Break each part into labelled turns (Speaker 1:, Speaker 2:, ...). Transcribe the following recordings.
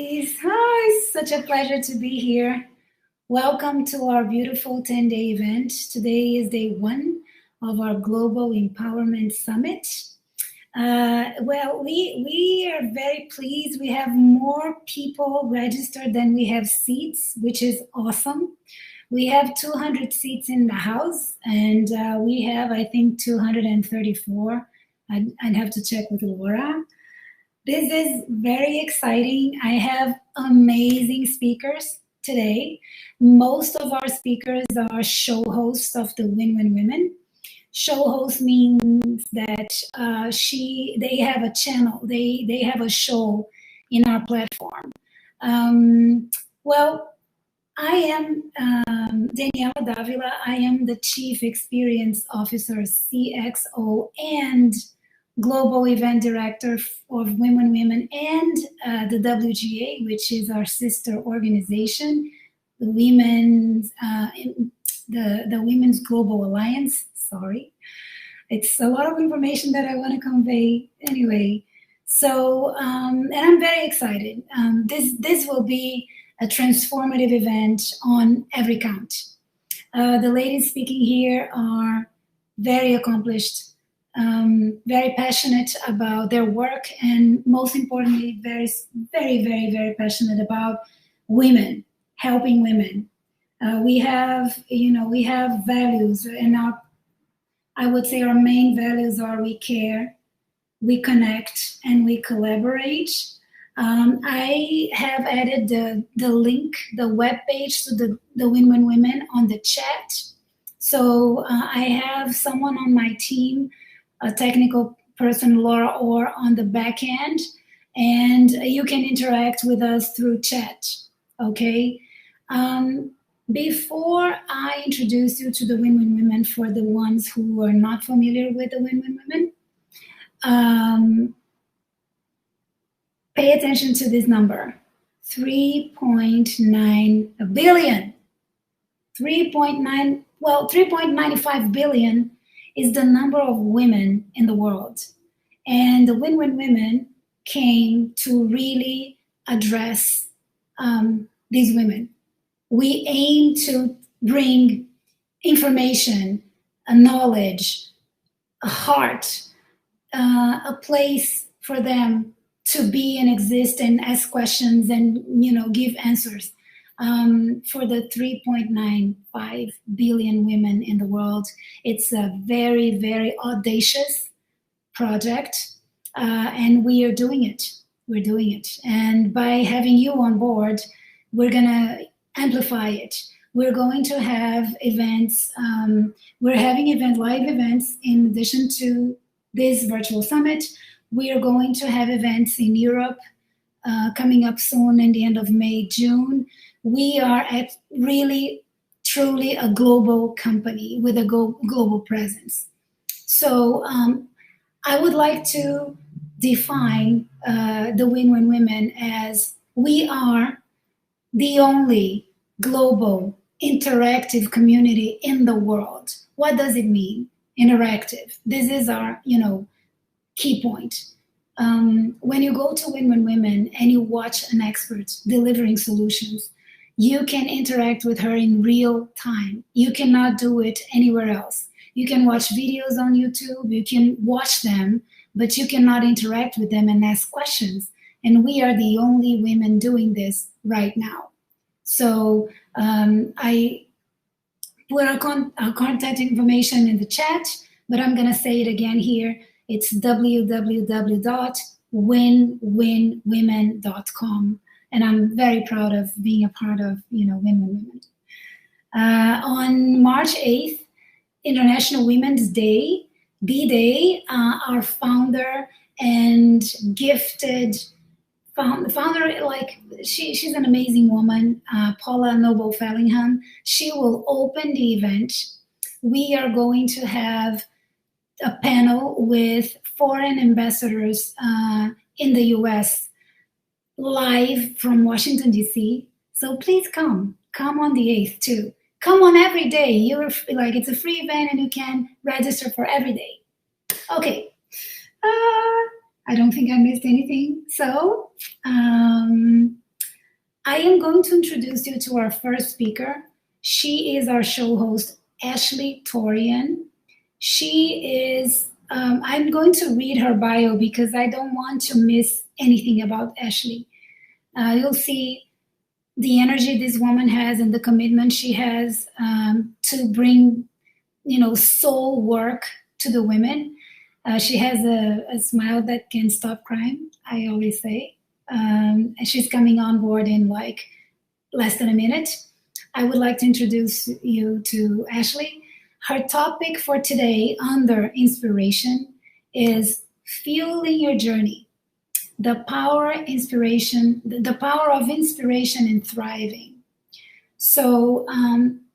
Speaker 1: It's such a pleasure to be here. Welcome to our beautiful 10-day event. Today is day one of our Global Empowerment Summit. We are very pleased. We have more people registered than we have seats, which is awesome. We have 200 seats in the house, and we have, I think, 234. I'd have to check with Laura. This is very exciting. I have amazing speakers today. Most of our speakers are show hosts of the Win-Win Women. Show host means that they have a channel, they have a show in our platform. I am Daniela Davila. I am the Chief Experience Officer, CXO, and Global Event Director of Women and the WGA, which is our sister organization, the Women's Global Alliance. Sorry, it's a lot of information that I want to convey anyway. So, and I'm very excited. This will be a transformative event on every count. The ladies speaking here are very accomplished, very passionate about their work, and most importantly, very, very, very, very passionate about women, helping women. We have values, and I would say our main values are we care, we connect, and we collaborate. I have added the link, the webpage to the Win-Win Women on the chat. So I have someone on my team, a technical person, Laura Orr, on the back end, and you can interact with us through chat, okay? Before I introduce you to the Win-Win Women, for the ones who are not familiar with the Win-Win Women, pay attention to this number, 3.9 billion. 3.95 billion is the number of women in the world. And the Win-Win Women came to really address these women. We aim to bring information, a knowledge, a heart, a place for them to be and exist and ask questions and give answers. For the 3.95 billion women in the world, it's a very, very audacious project, and we are doing it. We're doing it, and by having you on board, we're gonna amplify it. We're going to have events. We're having live events in addition to this virtual summit. We are going to have events in Europe coming up soon in the end of May, June. We are at really, truly a global company with a global presence. So I would like to define the Win-Win Women as we are the only global interactive community in the world. What does it mean, interactive? This is our, key point. When you go to Win-Win Women and you watch an expert delivering solutions, you can interact with her in real time. You cannot do it anywhere else. You can watch videos on YouTube, you can watch them, but you cannot interact with them and ask questions. And we are the only women doing this right now. So I put our contact information in the chat, but I'm gonna say it again here. It's www.winwinwomen.com. And I'm very proud of being a part of, Win-Win Women. On March 8th, International Women's Day, D-Day, our founder and gifted founder, she's an amazing woman, Paula Noble Fellingham. She will open the event. We are going to have a panel with foreign ambassadors in the US live from Washington, D.C. So please come on the 8th too. Come on every day. It's a free event and you can register for every day. Okay. I don't think I missed anything. So I am going to introduce you to our first speaker. She is our show host, Ashley Torian. She is, I'm going to read her bio because I don't want to miss anything about Ashley. You'll see the energy this woman has and the commitment she has to bring, soul work to the women. She has a smile that can stop crying, I always say. And she's coming on board in like less than a minute. I would like to introduce you to Ashley. Her topic for today under inspiration is fueling your journey. The power of inspiration and thriving. So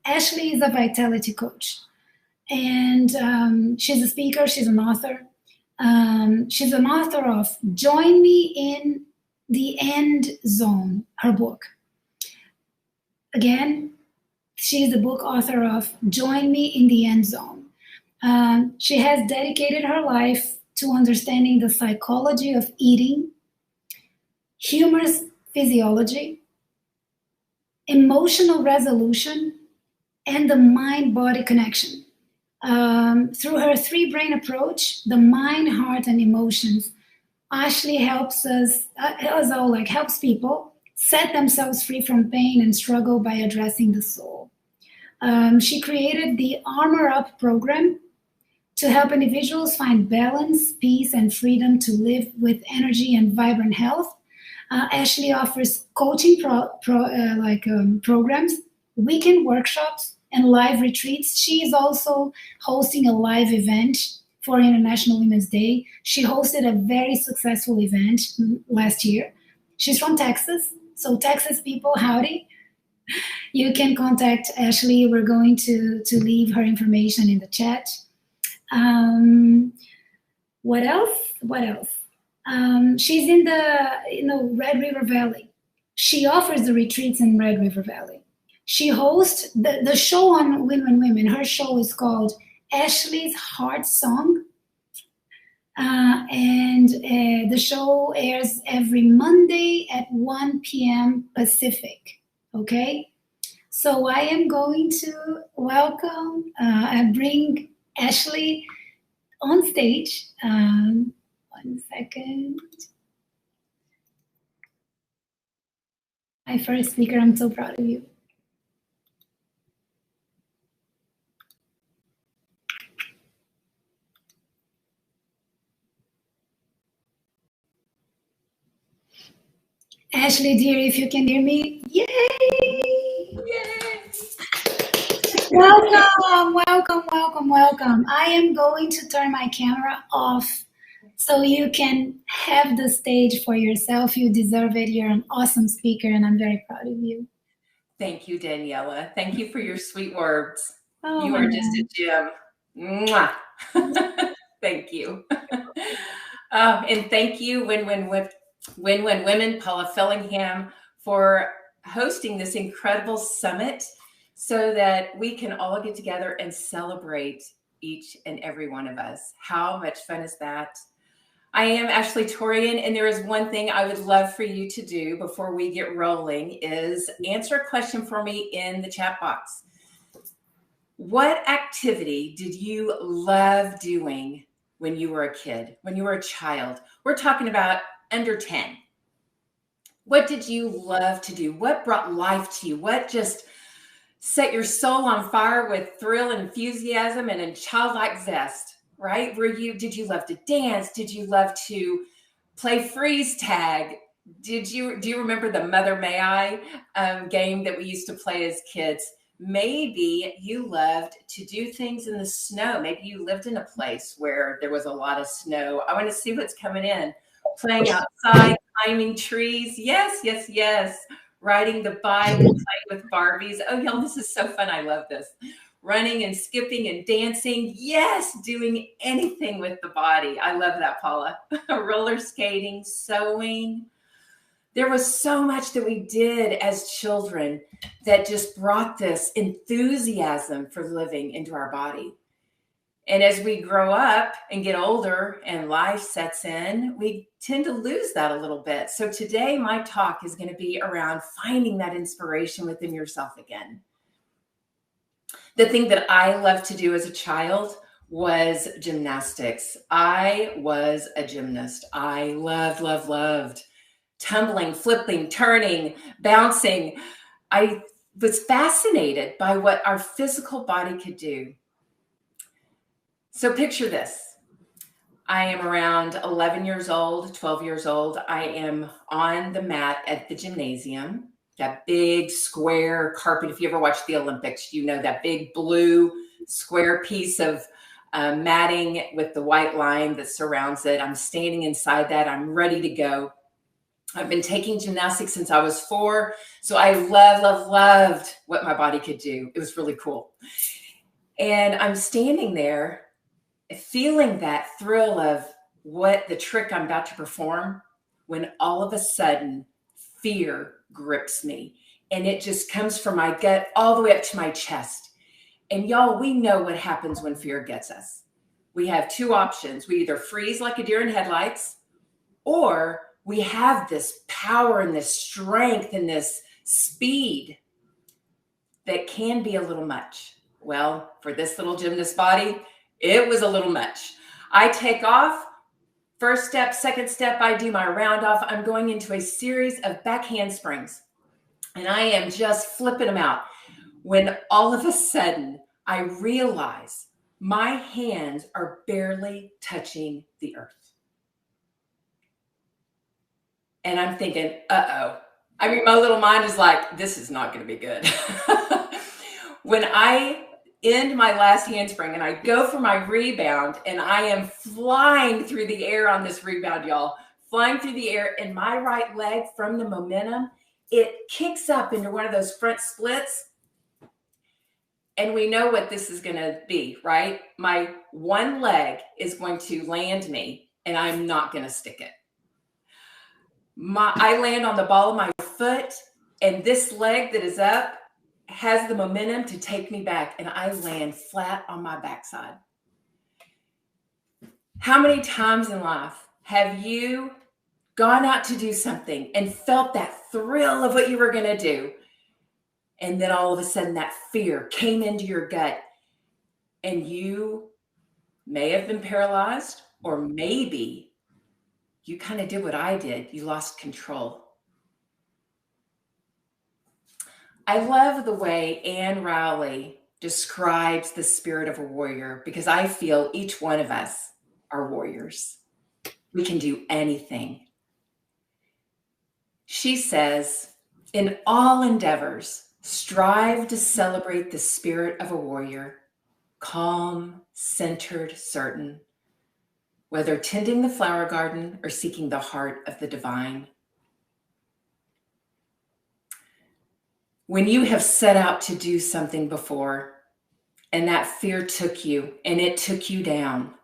Speaker 1: Ashley is a vitality coach, and she's a speaker. She's an author. She's an author of "Join Me in the End Zone," her book. Again, she's the book author of "Join Me in the End Zone." She has dedicated her life to understanding the psychology of eating, humorous physiology, emotional resolution, and the mind-body connection. Through her three-brain approach, the mind, heart, and emotions, Ashley helps people set themselves free from pain and struggle by addressing the soul. She created the Armor Up program to help individuals find balance, peace, and freedom to live with energy and vibrant health. Ashley offers coaching programs, weekend workshops, and live retreats. She is also hosting a live event for International Women's Day. She hosted a very successful event last year. She's from Texas, so Texas people, howdy. You can contact Ashley. We're going to leave her information in the chat. What else? She's in the Red River Valley. She offers the retreats in Red River Valley. She hosts the show on Women. Her show is called Ashley's Heart Song. And the show airs every Monday at 1 p.m. Pacific. Okay? So I am going to welcome and bring Ashley on stage. 1 second. My first speaker, I'm so proud of you. Ashley, dear, if you can hear me, yay! Yay! Welcome. I am going to turn my camera off so you can have the stage for yourself. You deserve it. You're an awesome speaker, and I'm very proud of you.
Speaker 2: Thank you, Daniela. Thank you for your sweet words.
Speaker 1: Oh,
Speaker 2: you are just a gem. Mwah. Thank you. And thank you, Win Women, Paula Fillingham, for hosting this incredible summit so that we can all get together and celebrate each and every one of us. How much fun is that? I am Ashley Torian, and there is one thing I would love for you to do before we get rolling is answer a question for me in the chat box. What activity did you love doing when you were a kid, when you were a child? We're talking about under 10. What did you love to do? What brought life to you? What just set your soul on fire with thrill and enthusiasm and a childlike zest? Right? Did you love to dance? Did you love to play freeze tag? Do you remember the Mother May I game that we used to play as kids? Maybe you loved to do things in the snow. Maybe you lived in a place where there was a lot of snow. I want to see what's coming in. Playing outside, climbing trees. Yes. Riding the bike, playing with Barbies. Oh, y'all, this is so fun. I love this. Running and skipping and dancing. Yes, doing anything with the body. I love that, Paula. Roller skating, sewing. There was so much that we did as children that just brought this enthusiasm for living into our body. And as we grow up and get older and life sets in, we tend to lose that a little bit. So today, my talk is going to be around finding that inspiration within yourself again. The thing that I loved to do as a child was gymnastics. I was a gymnast. I loved tumbling, flipping, turning, bouncing. I was fascinated by what our physical body could do. So picture this. I am around 11 years old, 12 years old. I am on the mat at the gymnasium, that big square carpet. If you ever watched the Olympics, you know that big blue square piece of matting with the white line that surrounds it. I'm standing inside that. I'm ready to go. I've been taking gymnastics since I was 4. So I loved what my body could do. It was really cool. And I'm standing there feeling that thrill of what the trick I'm about to perform, when all of a sudden fear grips me, and it just comes from my gut all the way up to my chest. And y'all, we know what happens when fear gets us. We have 2 options. We either freeze like a deer in headlights, or we have this power and this strength and this speed that can be a little much. Well, for this little gymnast body, it was a little much. I take off. First step, second step, I do my round off. I'm going into a series of back handsprings, and I am just flipping them out, when all of a sudden I realize my hands are barely touching the earth. And I'm thinking, uh-oh. I mean, my little mind is like, this is not going to be good. When I end my last handspring and I go for my rebound, and I am flying through the air on this rebound, y'all, flying through the air, and my right leg, from the momentum, it kicks up into one of those front splits. And we know what this is going to be, right? My one leg is going to land me, and I'm not going to stick it. I land on the ball of my foot, and this leg that is up has the momentum to take me back, and I land flat on my backside. How many times in life have you gone out to do something and felt that thrill of what you were going to do, and then all of a sudden that fear came into your gut, and you may have been paralyzed, or maybe you kind of did what I did. You lost control. I love the way Anne Rowley describes the spirit of a warrior, because I feel each one of us are warriors. We can do anything. She says, in all endeavors, strive to celebrate the spirit of a warrior, calm, centered, certain, whether tending the flower garden or seeking the heart of the divine. When you have set out to do something before, and that fear took you and it took you down,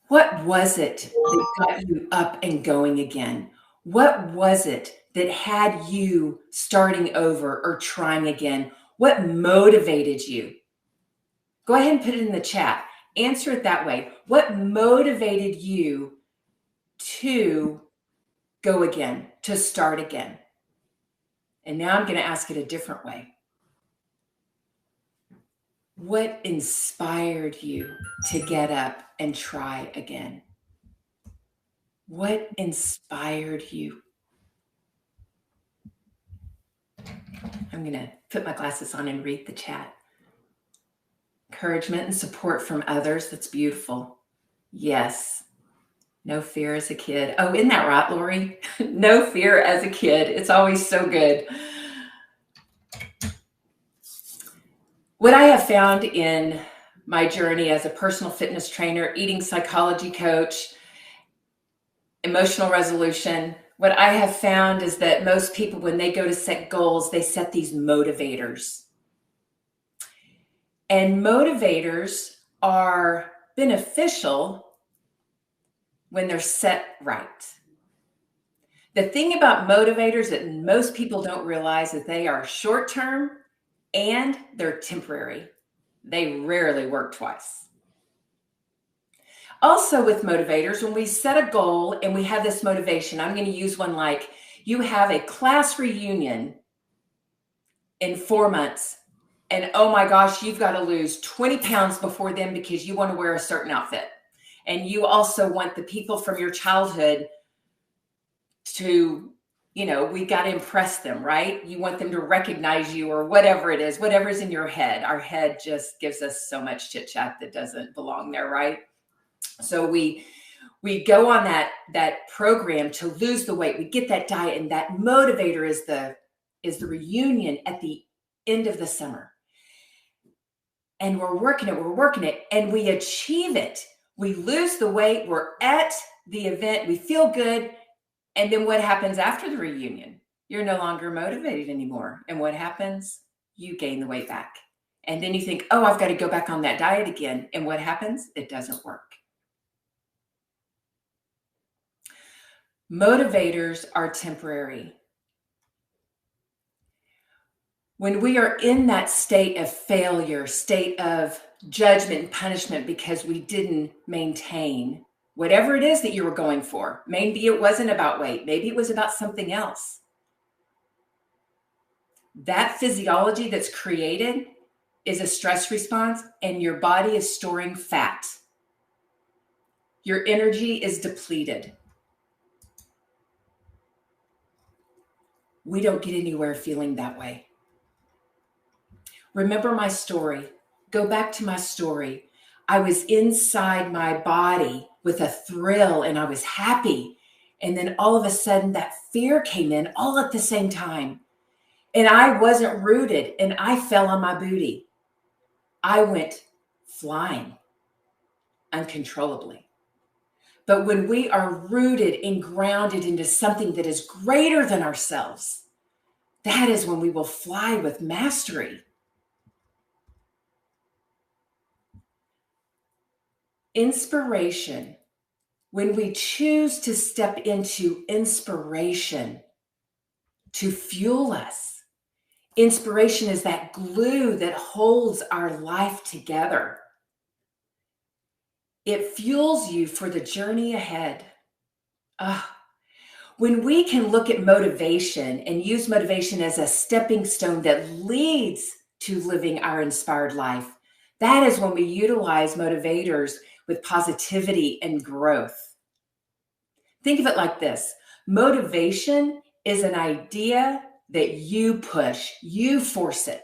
Speaker 2: what was it that got you up and going again? What was it that had you starting over or trying again? What motivated you? Go ahead and put it in the chat. Answer it that way. What motivated you to go again, to start again? And now I'm going to ask it a different way. What inspired you to get up and try again? What inspired you? I'm going to put my glasses on and read the chat. Encouragement and support from others. That's beautiful. Yes. No fear as a kid. Oh, isn't that right, Lori? No fear as a kid. It's always so good. What I have found in my journey as a personal fitness trainer, eating psychology coach, emotional resolution, what I have found is that most people, when they go to set goals, they set these motivators. And motivators are beneficial when they're set right. The thing about motivators that most people don't realize is they are short-term and they're temporary. They rarely work twice. Also with motivators, when we set a goal and we have this motivation, I'm going to use one like you have a class reunion in 4 months, and oh my gosh, you've got to lose 20 pounds before then because you want to wear a certain outfit. And you also want the people from your childhood to, we got to impress them, right? You want them to recognize you or whatever it is, whatever's in your head. Our head just gives us so much chit chat that doesn't belong there, right? So we go on that program to lose the weight. We get that diet, and that motivator is the reunion at the end of the summer. And we're working it, and we achieve it. We lose the weight, we're at the event, we feel good. And then what happens after the reunion? You're no longer motivated anymore. And what happens? You gain the weight back. And then you think, oh, I've got to go back on that diet again. And what happens? It doesn't work. Motivators are temporary. When we are in that state of failure, state of judgment and punishment because we didn't maintain whatever it is that you were going for, maybe it wasn't about weight, maybe it was about something else. That physiology that's created is a stress response, and your body is storing fat. Your energy is depleted. We don't get anywhere feeling that way. Remember my story. Go back to my story. I was inside my body with a thrill and I was happy. And then all of a sudden that fear came in all at the same time. And I wasn't rooted and I fell on my booty. I went flying uncontrollably. But when we are rooted and grounded into something that is greater than ourselves, that is when we will fly with mastery. Inspiration, when we choose to step into inspiration to fuel us, inspiration is that glue that holds our life together. It fuels you for the journey ahead. When we can look at motivation and use motivation as a stepping stone that leads to living our inspired life, that is when we utilize motivators with positivity and growth. Think of it like this. Motivation is an idea that you push, you force it.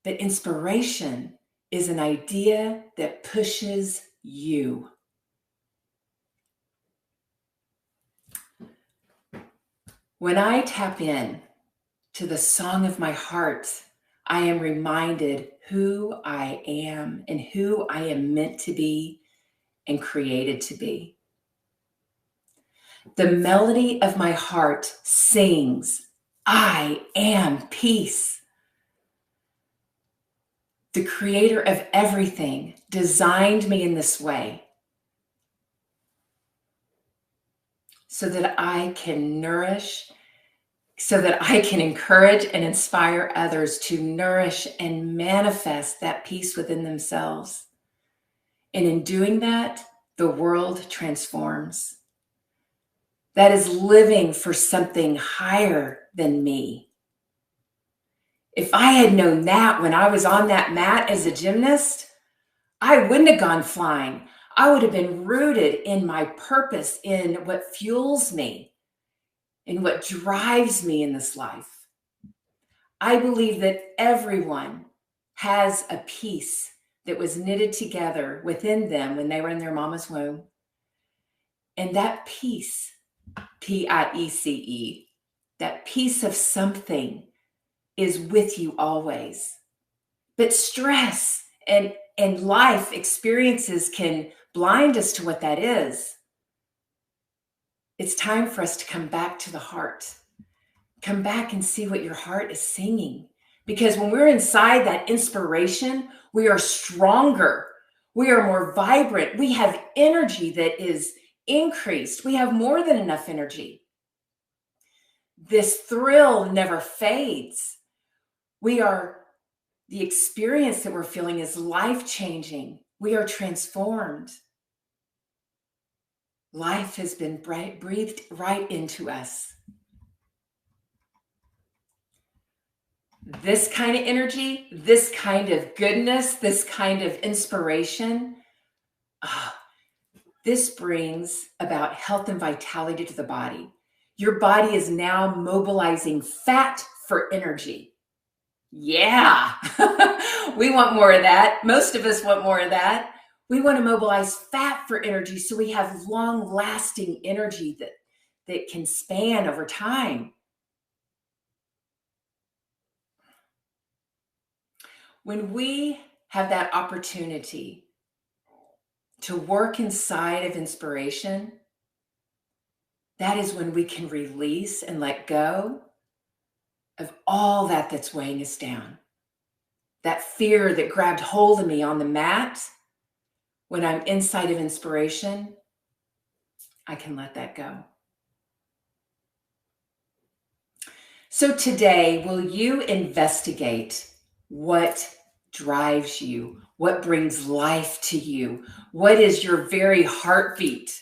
Speaker 2: But inspiration is an idea that pushes you. When I tap in to the song of my heart, I am reminded who I am and who I am meant to be and created to be. The melody of my heart sings, I am peace. The creator of everything designed me in this way so that I can nourish, so that I can encourage and inspire others to nourish and manifest that peace within themselves. And in doing that, the world transforms. That is living for something higher than me. If I had known that when I was on that mat as a gymnast, I wouldn't have gone flying. I would have been rooted in my purpose, in what fuels me, in what drives me in this life. I believe that everyone has a piece that was knitted together within them when they were in their mama's womb. And that piece, P-I-E-C-E, that piece of something is with you always. But stress and life experiences can blind us to what that is. It's time for us to come back to the heart. Come back and see what your heart is singing. Because when we're inside that inspiration, we are stronger. We are more vibrant. We have energy that is increased. We have more than enough energy. This thrill never fades. the experience that we're feeling is life-changing. We are transformed. Life has been breathed right into us. This kind of energy, this kind of goodness, this kind of inspiration, this brings about health and vitality to the body. Your body is now mobilizing fat for energy. Yeah, we want more of that. Most of us want more of that. We want to mobilize fat for energy so we have long-lasting energy that can span over time. When we have that opportunity to work inside of inspiration, that is when we can release and let go of all that's weighing us down. That fear that grabbed hold of me on the mat, when I'm inside of inspiration, I can let that go. So today, will you investigate what drives you? What brings life to you? What is your very heartbeat?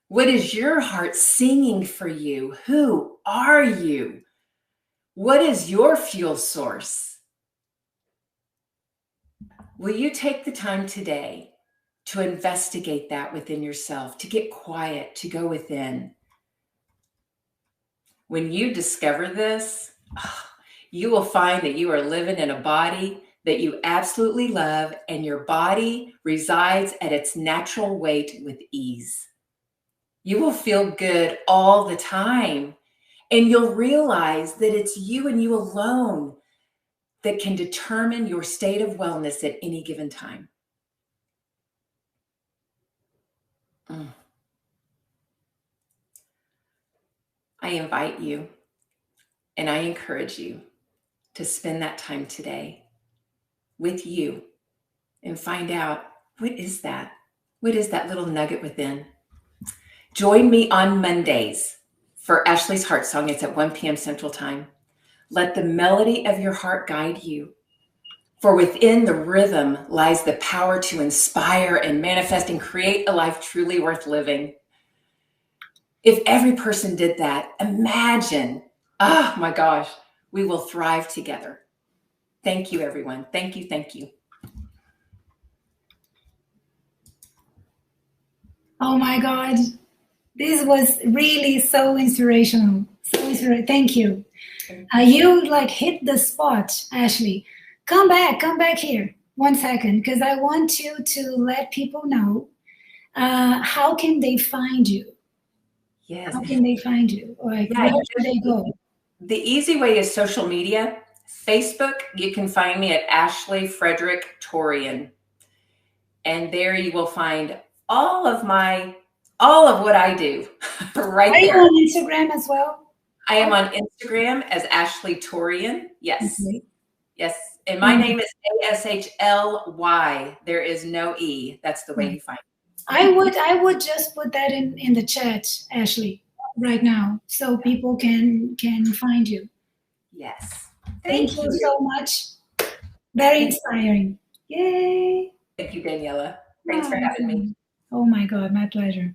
Speaker 2: What is your heart singing for you? Who are you? What is your fuel source? Will you take the time today to investigate that within yourself, to get quiet, to go within? When you discover this, you will find that you are living in a body that you absolutely love, and your body resides at its natural weight with ease. You will feel good all the time, and you'll realize that it's you and you alone that can determine your state of wellness at any given time. I invite you and I encourage you to spend that time today with you and find out, what is that? What is that little nugget within? Join me on Mondays for Ashley's Heart Song. It's at 1 p.m. Central Time. Let the melody of your heart guide you. For within the rhythm lies the power to inspire and manifest and create a life truly worth living. If every person did that, imagine, oh my gosh, we will thrive together. Thank you, everyone. Thank you. Thank you.
Speaker 1: Oh my God. This was really so inspirational. Thank you. You like hit the spot, Ashley. Come back here 1 second, because I want you to let people know how can they find you?
Speaker 2: Yes.
Speaker 1: How can they find you? Like, where should they go?
Speaker 2: The easy way is social media. Facebook, you can find me at Ashley Frederick Torian. And there you will find all of what I do right there.
Speaker 1: Are you on Instagram as well?
Speaker 2: I am on Instagram as Ashley Torian. Yes.
Speaker 1: Okay.
Speaker 2: Yes. And my name is ASHLY. There is no E. That's the way you find me.
Speaker 1: I would just put that in the chat, Ashley, right now, so people can find you.
Speaker 2: Yes.
Speaker 1: Thank you so much. Very inspiring. Yay.
Speaker 2: Thank you, Daniela. Thanks for having me.
Speaker 1: Oh my God, my pleasure.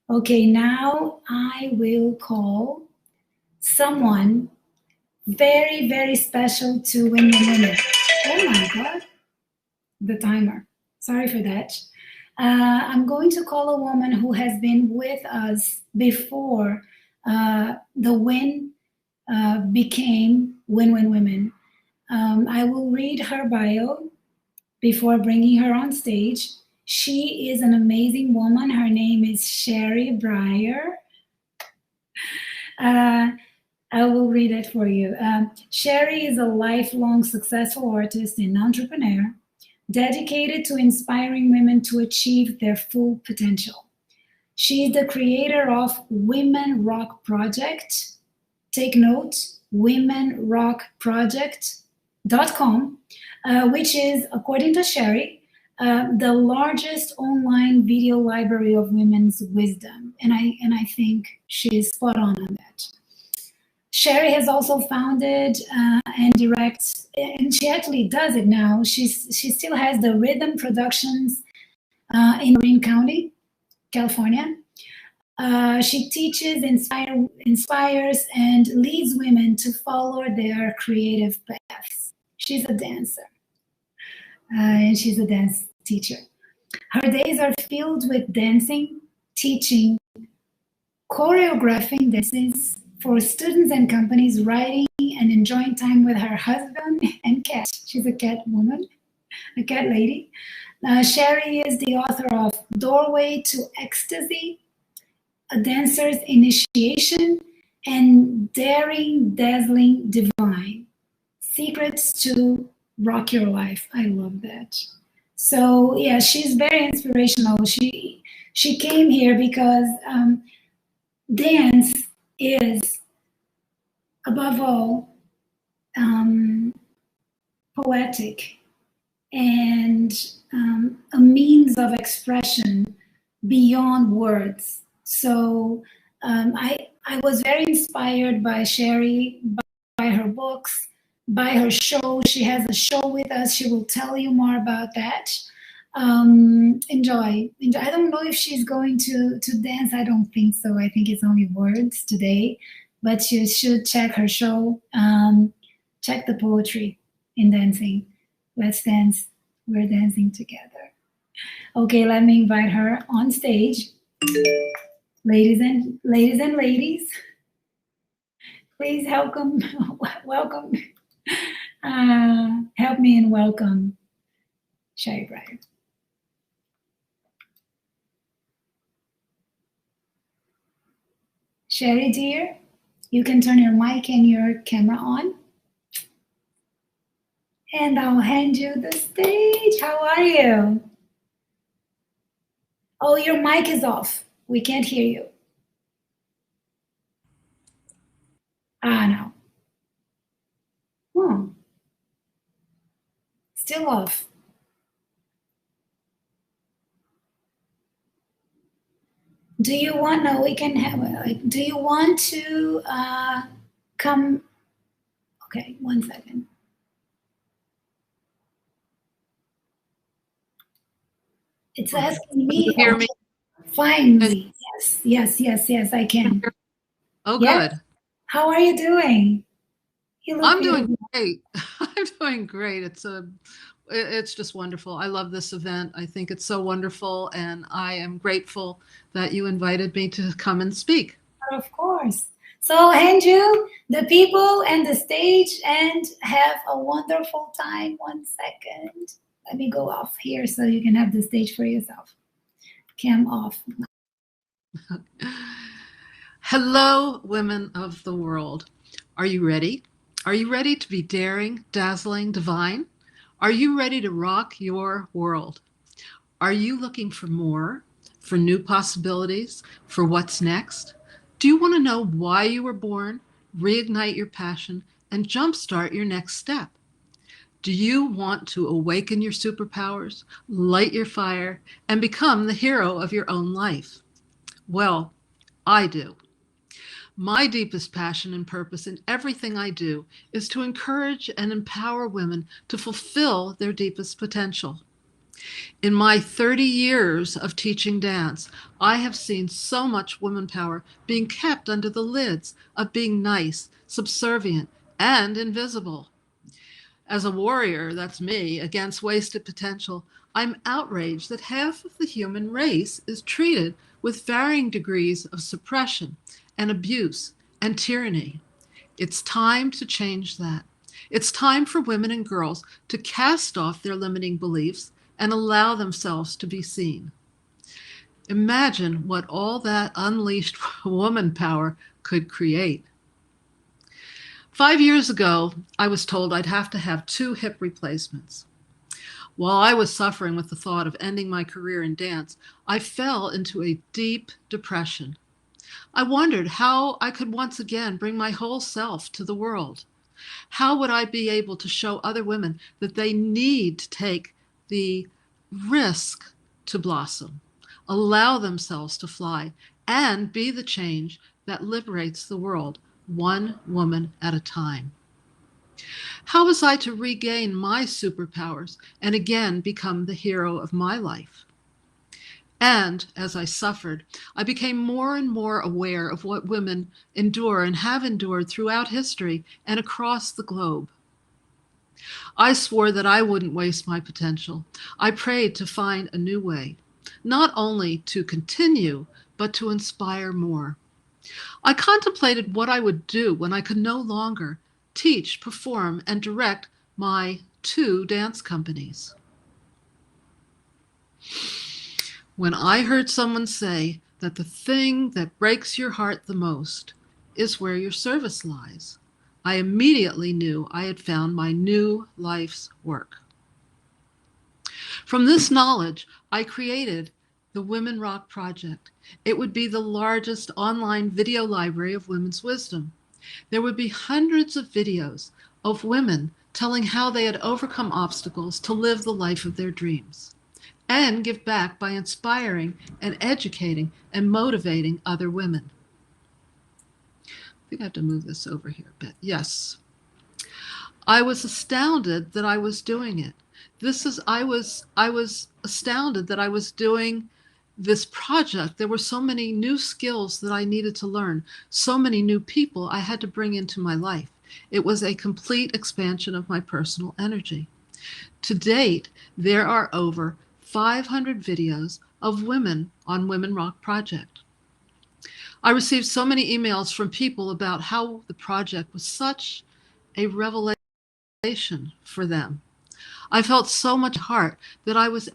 Speaker 1: Okay, now I will call someone very, very special to Women Women. Oh my God, the timer. Sorry for that. I'm going to call a woman who has been with us before the Win became Win Win Women. I will read her bio before bringing her on stage. She is an amazing woman. Her name is Sherry Breyer. I will read it for you. Sherry is a lifelong successful artist and entrepreneur dedicated to inspiring women to achieve their full potential. She is the creator of Women Rock Project. Take note, womenrockproject.com, which is, according to Sherry, the largest online video library of women's wisdom. And I think she is spot on that. Sherry has also founded and directs, and she actually does it now. She still has the Rhythm Productions in Marin County, California. She teaches, inspires, and leads women to follow their creative paths. She's a dancer, and she's a dance teacher. Her days are filled with dancing, teaching, choreographing dances for students and companies, writing and enjoying time with her husband and cat. She's a cat woman, a cat lady. Sherry is the author of Doorway to Ecstasy, A Dancer's Initiation, and Daring, Dazzling, Divine, Secrets to Rock Your Life. I love that. So yeah, she's very inspirational. She came here because dance is, above all, poetic and a means of expression beyond words. So I was very inspired by Sherry, by her books, by her show. She has a show with us. She will tell you more about that. Enjoy. I don't know if she's going to dance. I don't think so. I think it's only words today, but you should check her show. Check the poetry in dancing. Let's dance. We're dancing together. Okay, let me invite her on stage. Ladies, please welcome. Help me and welcome Sherry Breyer. Sherry, dear, you can turn your mic and your camera on. And I'll hand you the stage. How are you? Oh, your mic is off. We can't hear you. No. Still off. Do you want? No, we can have. Do you want to come? Okay, 1 second. It's asking me.
Speaker 3: Can you hear me?
Speaker 1: Finally, yes, I can.
Speaker 3: Oh, yes? Good.
Speaker 1: How are you doing?
Speaker 3: I'm doing great. I'm doing great. It's just wonderful. I love this event. I think it's so wonderful, and I am grateful that you invited me to come and speak.
Speaker 1: Of course. So I'll hand you the people and the stage and have a wonderful time. 1 second. Let me go off here so you can have the stage for yourself. Cam off.
Speaker 3: Hello, women of the world. Are you ready? Are you ready to be daring, dazzling, divine? Are you ready to rock your world? Are you looking for more, for new possibilities, for what's next? Do you want to know why you were born, reignite your passion, and jumpstart your next step? Do you want to awaken your superpowers, light your fire, and become the hero of your own life? Well, I do. My deepest passion and purpose in everything I do is to encourage and empower women to fulfill their deepest potential. In my 30 years of teaching dance, I have seen so much woman power being kept under the lids of being nice, subservient, and invisible. As a warrior, that's me, against wasted potential, I'm outraged that half of the human race is treated with varying degrees of suppression and abuse and tyranny. It's time to change that. It's time for women and girls to cast off their limiting beliefs and allow themselves to be seen. Imagine what all that unleashed woman power could create. 5 years ago, I was told I'd have to have 2 hip replacements. While I was suffering with the thought of ending my career in dance, I fell into a deep depression. I wondered how I could once again bring my whole self to the world. How would I be able to show other women that they need to take the risk to blossom, allow themselves to fly, and be the change that liberates the world one woman at a time. How was I to regain my superpowers and again become the hero of my life? And as I suffered, I became more and more aware of what women endure and have endured throughout history and across the globe. I swore that I wouldn't waste my potential. I prayed to find a new way, not only to continue, but to inspire more. I contemplated what I would do when I could no longer teach, perform, and direct my 2 dance companies. When I heard someone say that the thing that breaks your heart the most is where your service lies, I immediately knew I had found my new life's work. From this knowledge, I created the Women Rock Project. It would be the largest online video library of women's wisdom. There would be hundreds of videos of women telling how they had overcome obstacles to live the life of their dreams and give back by inspiring and educating and motivating other women. I think I have to move this over here a bit. Yes. I was astounded that I was doing it. I was astounded that I was doing this project. There were so many new skills that I needed to learn, so many new people I had to bring into my life. It was a complete expansion of my personal energy. To date, there are over 500 videos of women on Women Rock Project. I received so many emails from people about how the project was such a revelation for them. I felt so much heart that I'm going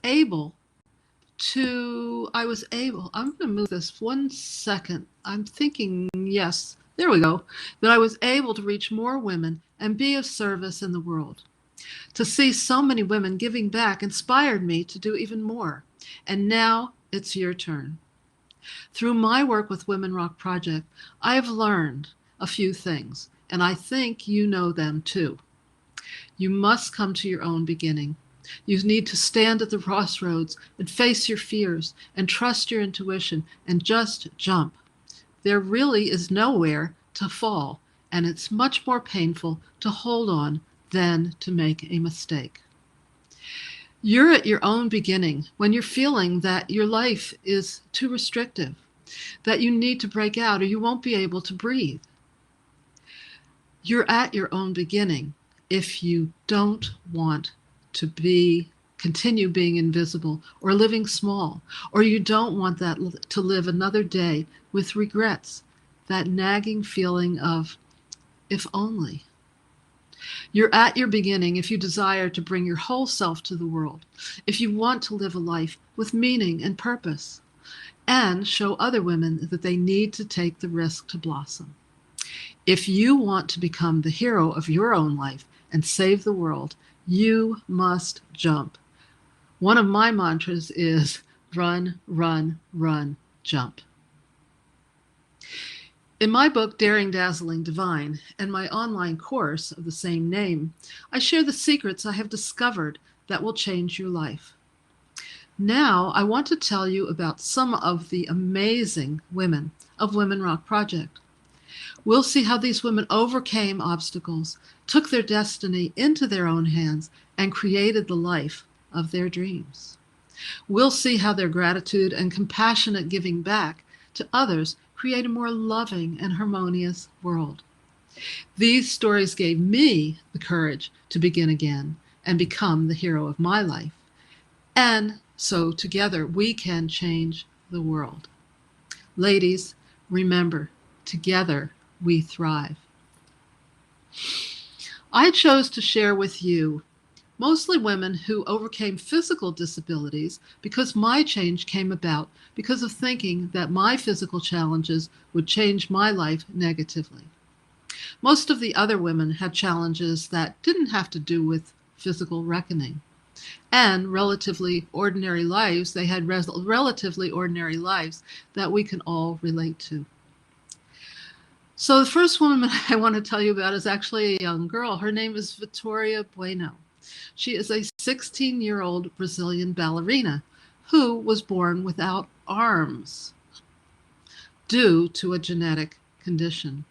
Speaker 3: to move this 1 second. I'm thinking, yes, there we go, that I was able to reach more women and be of service in the world. To see so many women giving back inspired me to do even more. And now it's your turn. Through my work with Women Rock Project, I have learned a few things, and I think you know them too. You must come to your own beginning. You need to stand at the crossroads and face your fears and trust your intuition and just jump. There really is nowhere to fall, and it's much more painful to hold on than to make a mistake. You're at your own beginning when you're feeling that your life is too restrictive, that you need to break out or you won't be able to breathe. You're at your own beginning if you don't want to continue being invisible or living small, or you don't want to live another day with regrets, that nagging feeling of, if only. You're at your beginning if you desire to bring your whole self to the world, if you want to live a life with meaning and purpose, and show other women that they need to take the risk to blossom. If you want to become the hero of your own life and save the world, you must jump. One of my mantras is run, run, run, jump. In my book, Daring, Dazzling, Divine, and my online course of the same name, I share the secrets I have discovered that will change your life. Now, I want to tell you about some of the amazing women of Women Rock Project. We'll see how these women overcame obstacles, took their destiny into their own hands, and created the life of their dreams. We'll see how their gratitude and compassionate giving back to others create a more loving and harmonious world. These stories gave me the courage to begin again and become the hero of my life. And so together we can change the world. Ladies, remember, together we thrive. I chose to share with you mostly women who overcame physical disabilities because my change came about because of thinking that my physical challenges would change my life negatively. Most of the other women had challenges that didn't have to do with physical reckoning and relatively ordinary lives. They had relatively ordinary lives that we can all relate to. So the first woman I want to tell you about is actually a young girl. Her name is Victoria Bueno. She is a 16-year-old Brazilian ballerina who was born without arms due to a genetic condition.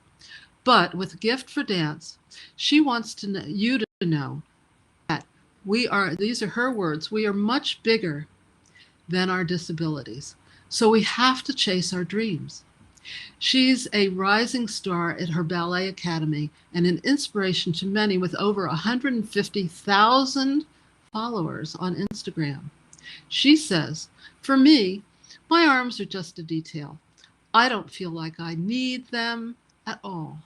Speaker 3: But with a gift for dance, she wants you to know that these are her words, we are much bigger than our disabilities. So we have to chase our dreams. She's a rising star at her ballet academy and an inspiration to many with over 150,000 followers on Instagram. She says, "For me, my arms are just a detail. I don't feel like I need them at all.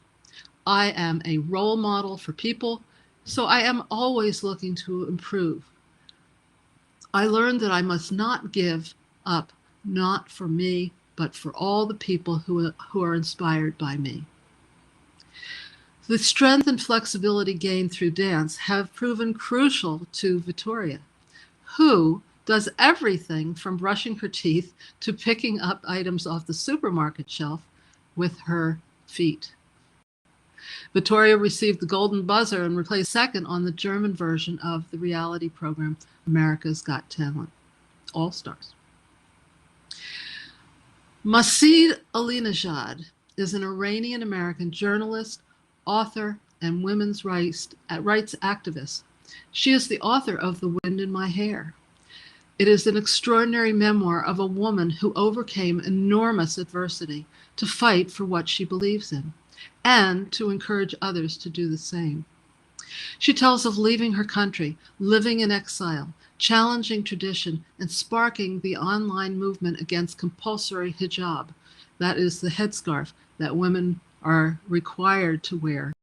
Speaker 3: I am a role model for people, so I am always looking to improve. I learned that I must not give up, not for me, but for all the people who are inspired by me." The strength and flexibility gained through dance have proven crucial to Vittoria, who does everything from brushing her teeth to picking up items off the supermarket shelf with her feet. Vittoria received the Golden Buzzer and placed second on the German version of the reality program America's Got Talent, All Stars. Masid Alinejad is an Iranian-American journalist, author, and women's rights activist. She is the author of The Wind in My Hair. It is an extraordinary memoir of a woman who overcame enormous adversity to fight for what she believes in and to encourage others to do the same. She tells of leaving her country, living in exile, challenging tradition, and sparking the online movement against compulsory hijab, that is the headscarf that women are required to wear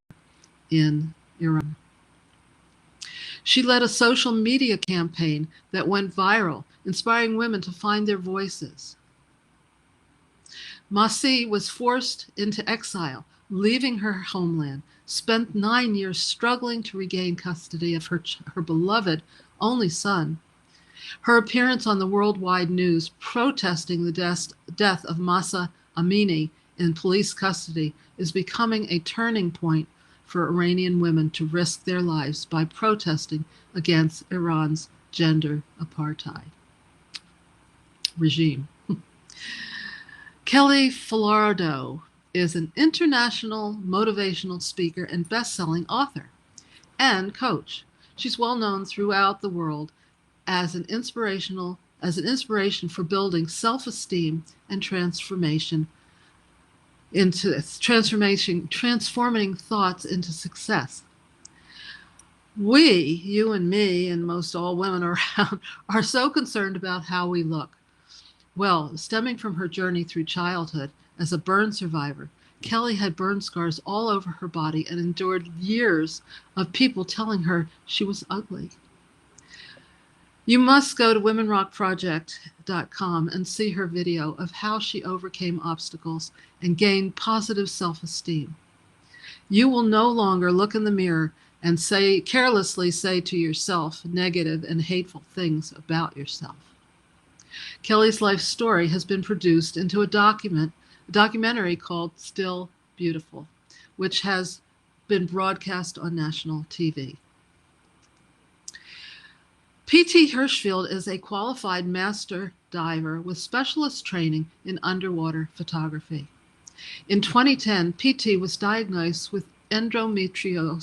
Speaker 3: in Iran. She led a social media campaign that went viral, inspiring women to find their voices. Masi was forced into exile, leaving her homeland, spent 9 years struggling to regain custody of her beloved only son. Her appearance on the worldwide news protesting the death of Mahsa Amini in police custody is becoming a turning point for Iranian women to risk their lives by protesting against Iran's gender apartheid regime. Kelly Falardo is an international motivational speaker and best-selling author and coach. She's well known throughout the world as an inspiration for building self-esteem and transforming thoughts into success. We, you and me, and most all women around, are so concerned about how we look. Well, stemming from her journey through childhood as a burn survivor, Kelly had burn scars all over her body and endured years of people telling her she was ugly. You must go to womenrockproject.com and see her video of how she overcame obstacles and gained positive self-esteem. You will no longer look in the mirror and carelessly say to yourself negative and hateful things about yourself. Kelly's life story has been produced into a documentary called Still Beautiful, which has been broadcast on national TV. P.T. Hirschfield is a qualified master diver with specialist training in underwater photography. In 2010, P.T. was diagnosed with endometrial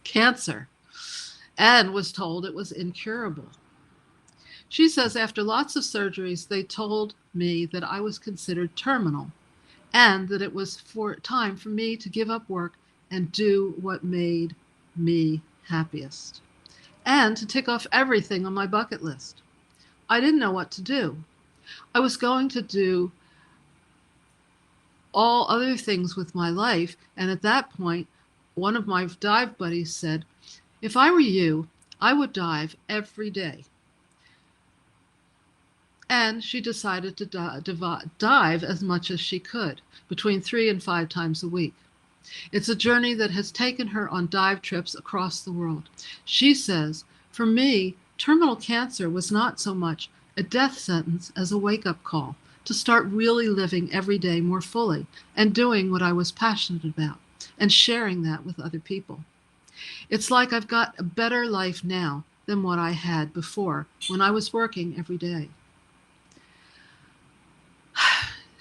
Speaker 3: cancer and was told it was incurable. She says, after lots of surgeries, they told me that I was considered terminal and that it was time for me to give up work and do what made me happiest and to tick off everything on my bucket list. I didn't know what to do. I was going to do all other things with my life, and at that point, one of my dive buddies said, "If I were you, I would dive every day." And she decided to dive as much as she could, between 3 and 5 times a week. It's a journey that has taken her on dive trips across the world. She says, "For me, terminal cancer was not so much a death sentence as a wake-up call to start really living every day more fully and doing what I was passionate about and sharing that with other people. It's like I've got a better life now than what I had before when I was working every day."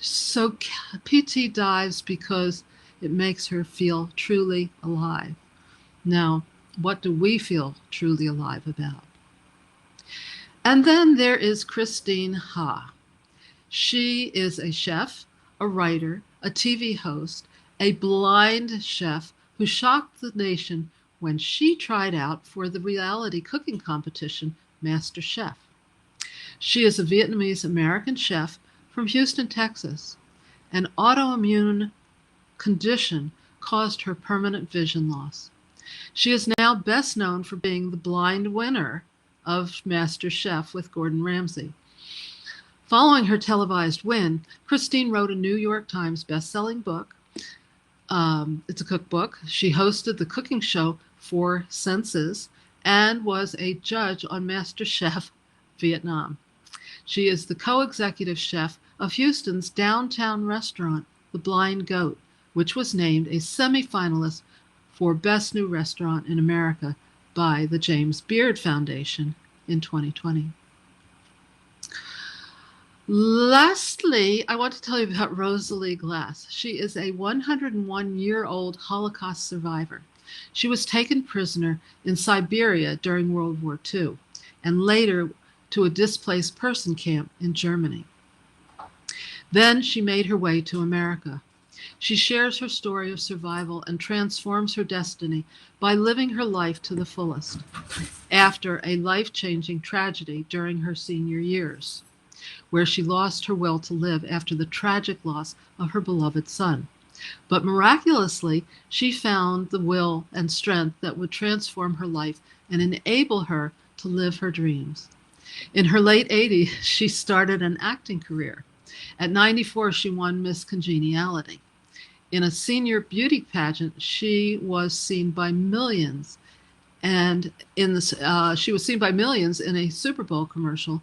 Speaker 3: So PT dives because it makes her feel truly alive. Now, what do we feel truly alive about? And then there is Christine Ha. She is a chef, a writer, a TV host, a blind chef who shocked the nation when she tried out for the reality cooking competition Master Chef. She is a Vietnamese American chef from Houston, Texas. An autoimmune condition caused her permanent vision loss. She is now best known for being the blind winner of Master Chef with Gordon Ramsay. Following her televised win, Christine wrote a New York Times best-selling book. It's a cookbook. She hosted the cooking show Four Senses and was a judge on Master Chef Vietnam. She is the co-executive chef of Houston's downtown restaurant, The Blind Goat, which was named a semi-finalist for Best New Restaurant in America by the James Beard Foundation in 2020. Lastly, I want to tell you about Rosalie Glass. She is a 101-year-old Holocaust survivor. She was taken prisoner in Siberia during World War II and later to a displaced person camp in Germany. Then she made her way to America. She shares her story of survival and transforms her destiny by living her life to the fullest after a life-changing tragedy during her senior years, where she lost her will to live after the tragic loss of her beloved son. But miraculously, she found the will and strength that would transform her life and enable her to live her dreams. In her late 80s, she started an acting career. At 94, she won Miss Congeniality. In a senior beauty pageant, she was seen by millions, and she was seen by millions in a Super Bowl commercial.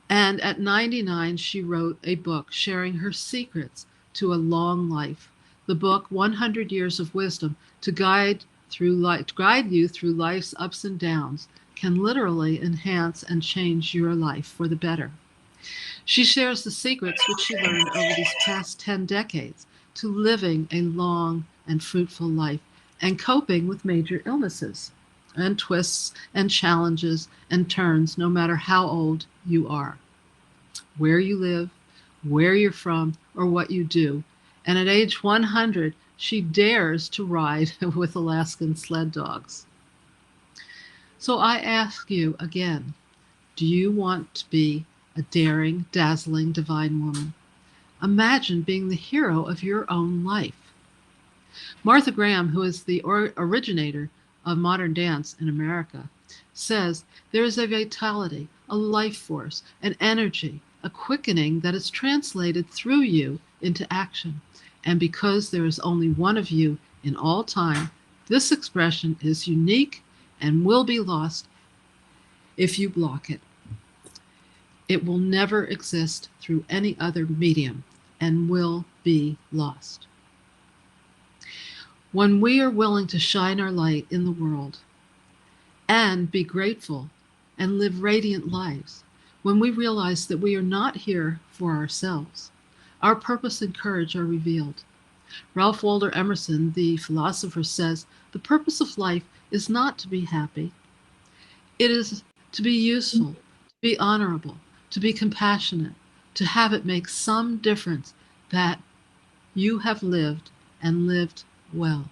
Speaker 3: And at 99, she wrote a book sharing her secrets to a long life. The book, 100 Years of Wisdom, to guide you through life's ups and downs, can literally enhance and change your life for the better. She shares the secrets which she learned over these past 10 decades to living a long and fruitful life and coping with major illnesses and twists and challenges and turns, no matter how old you are, where you live, where you're from, or what you do. And at age 100, she dares to ride with Alaskan sled dogs. So I ask you again, do you want to be a daring, dazzling, divine woman? Imagine being the hero of your own life. Martha Graham, who is the originator of modern dance in America, says there is a vitality, a life force, an energy, a quickening that is translated through you into action. And because there is only one of you in all time, this expression is unique and will be lost if you block it. It will never exist through any other medium and will be lost. When we are willing to shine our light in the world and be grateful and live radiant lives, when we realize that we are not here for ourselves, our purpose and courage are revealed. Ralph Waldo Emerson, the philosopher, says, the purpose of life is not to be happy. It is to be useful, to be honorable, to be compassionate, to have it make some difference that you have lived and lived well.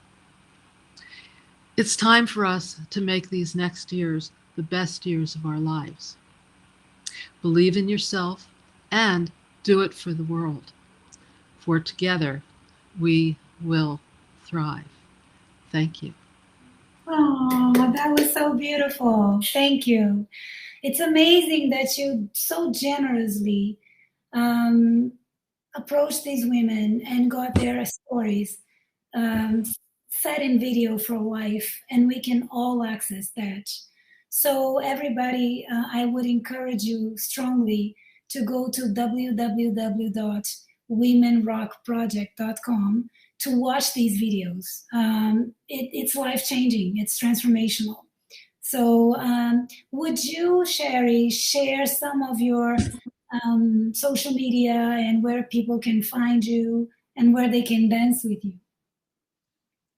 Speaker 3: It's time for us to make these next years the best years of our lives. Believe in yourself and do it for the world. For together we will thrive. Thank you.
Speaker 1: Oh, that was so beautiful. Thank you. It's amazing that you so generously approached these women and got their stories set in video for life, and we can all access that. So everybody, I would encourage you strongly to go to www.womenrockproject.com to watch these videos. It's life-changing, it's transformational. So would you, Sherry, share some of your social media and where people can find you and where they can dance with you?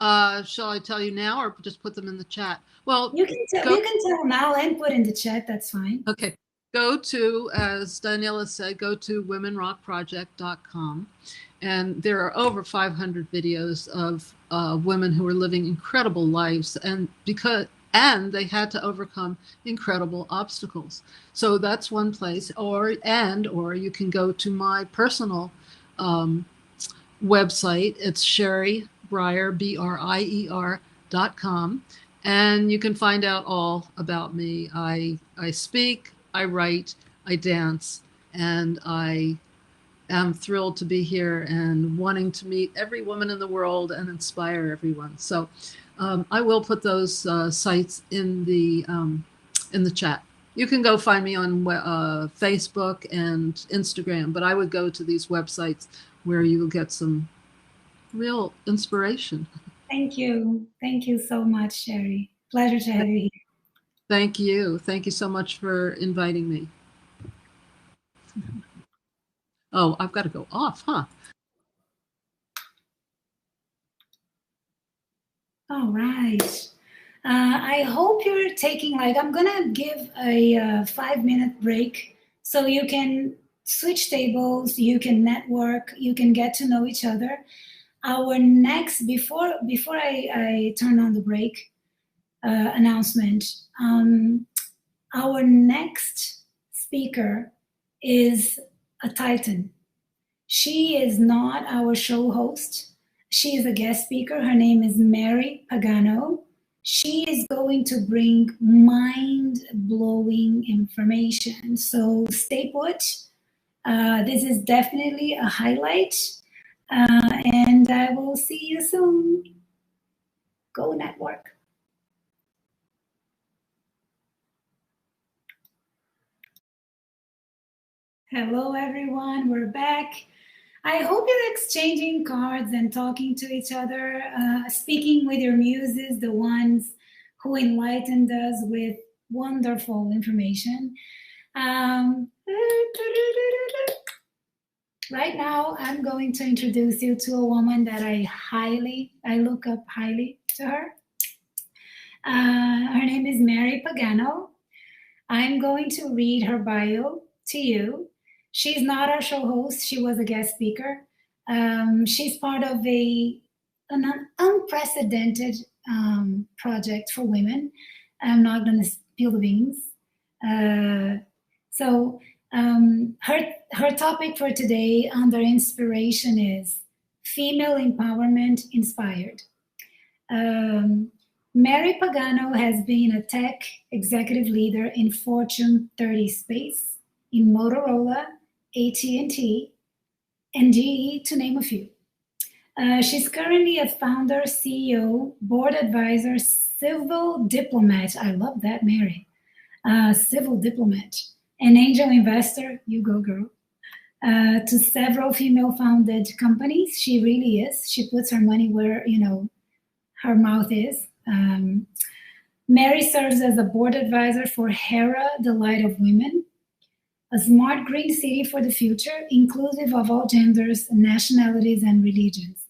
Speaker 3: Shall I tell you now or just put them in the chat? Well,
Speaker 1: you can tell now and put in the chat. That's fine.
Speaker 3: Okay. Go to, as Daniela said, go to womenrockproject.com. And there are over 500 videos of women who are living incredible lives, and they had to overcome incredible obstacles. So that's one place. Or you can go to my personal website. It's Sherry Brier, BRIER.com. And you can find out all about me. I speak, I write, I dance, and I am thrilled to be here and wanting to meet every woman in the world and inspire everyone. So I will put those sites in the chat. You can go find me on Facebook and Instagram, but I would go to these websites where you will get some real inspiration.
Speaker 1: Thank you. Thank you so much, Sherry. Pleasure to have you here.
Speaker 3: Thank you. Thank you so much for inviting me. Oh, I've got to go off, huh?
Speaker 1: All right. I hope you're taking, I'm going to give a 5-minute break so you can switch tables, you can network, you can get to know each other. Our next, before I turn on the break announcement, our next speaker is a Titan. She is not our show host. She is a guest speaker. Her name is Mary Pagano. She is going to bring mind-blowing information. So stay put. This is definitely a highlight. And I will see you soon. Go network. Hello, everyone. We're back. I hope you're exchanging cards and talking to each other, speaking with your muses, the ones who enlightened us with wonderful information. Right now, I'm going to introduce you to a woman that I look up highly to her. Her name is Mary Pagano. I'm going to read her bio to you. She's not our show host. She was a guest speaker. She's part of an unprecedented project for women. I'm not going to spill the beans. Her topic for today under inspiration is Female Empowerment Inspired. Mary Pagano has been a tech executive leader in Fortune 30 space, in Motorola, AT&T, and GE, to name a few. She's currently a founder, CEO, board advisor, civil diplomat. I love that, Mary. Civil diplomat, an angel investor, you go girl, to several female-founded companies. She really is. She puts her money where, her mouth is. Mary serves as a board advisor for Hera, the Light of Women, a smart green city for the future, inclusive of all genders, nationalities, and religions.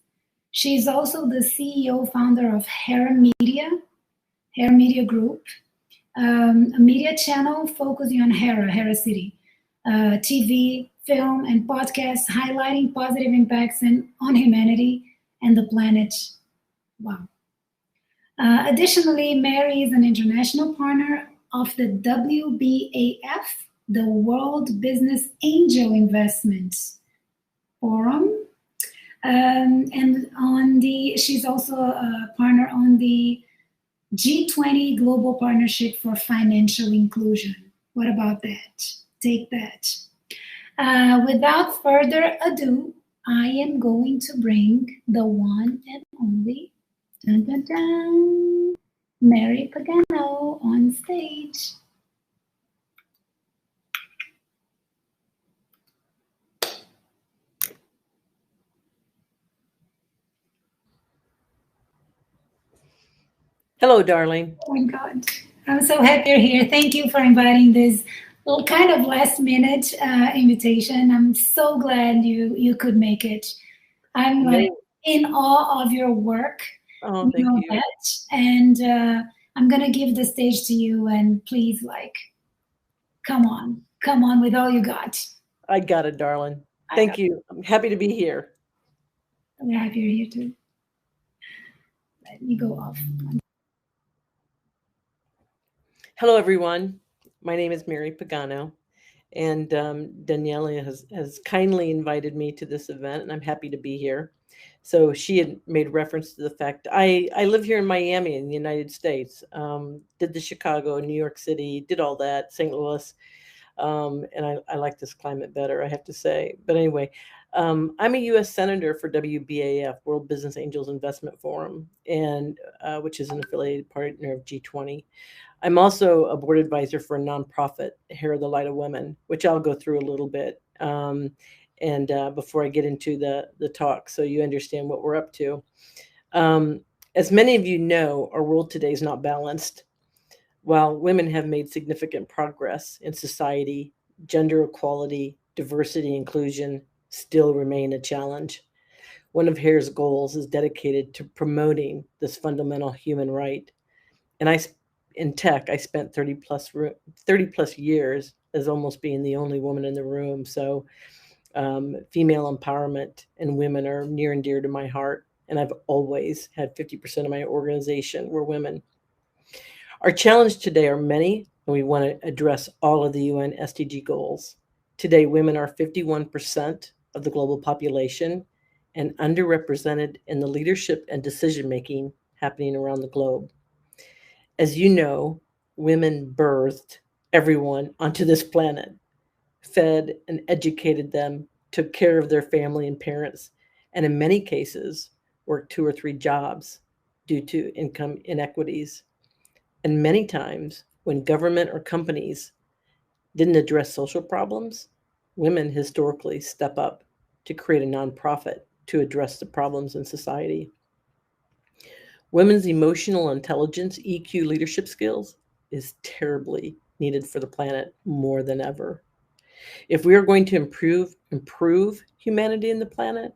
Speaker 1: She is also the CEO founder of Hera Media Group, a media channel focusing on Hera City, TV, film, and podcasts highlighting positive impacts on humanity and the planet. Wow. Additionally, Mary is an international partner of the WBAF, the World Business Angel Investments Forum, and she's also a partner on the G20 Global Partnership for Financial Inclusion. What about that? Take that. Without further ado, I am going to bring the one and only dun, dun, dun, Mary Pagano on stage.
Speaker 4: Hello, darling.
Speaker 1: Oh my God. I'm so happy you're here. Thank you for inviting this Well, kind of last minute invitation. I'm so glad you could make it. I'm like
Speaker 4: No.
Speaker 1: in awe of your work.
Speaker 4: Oh,
Speaker 1: You
Speaker 4: thank
Speaker 1: know
Speaker 4: you.
Speaker 1: that, and I'm gonna give the stage to you. And please, like, come on with all you got.
Speaker 4: I got it, darling.
Speaker 1: I know
Speaker 4: Thank you. I'm happy to be here.
Speaker 1: we're happy you're here too. Let me go off.
Speaker 4: Hello, everyone. My name is Mary Pagano, and Daniela has kindly invited me to this event, and I'm happy to be here. So she had made reference to the fact I live here in Miami in the United States. Did the Chicago, New York City, did all that, St. Louis, and I like this climate better, I have to say. But anyway, I'm a U.S. Senator for WBAF, World Business Angels Investment Forum, and which is an affiliated partner of G20. I'm also a board advisor for a nonprofit, Hair of the Light of Women, which I'll go through a little bit. And before I get into the talk, so you understand what we're up to. Um, as many of you know, our world today is not balanced. While women have made significant progress in society, gender equality, diversity, inclusion still remain a challenge. One of HAIR's goals is dedicated to promoting this fundamental human right. And in tech, I spent 30 plus years as almost being the only woman in the room. So female empowerment and women are near and dear to my heart. And I've always had 50% of my organization were women. Our challenge today are many, and we want to address all of the UN SDG goals. Today, women are 51% of the global population and underrepresented in the leadership and decision making happening around the globe. As you know, women birthed everyone onto this planet, fed and educated them, took care of their family and parents, and in many cases, worked 2 or 3 jobs due to income inequities. And many times, when government or companies didn't address social problems, women historically step up to create a nonprofit to address the problems in society. Women's emotional intelligence, EQ leadership skills, is terribly needed for the planet more than ever. If we are going to improve humanity and the planet,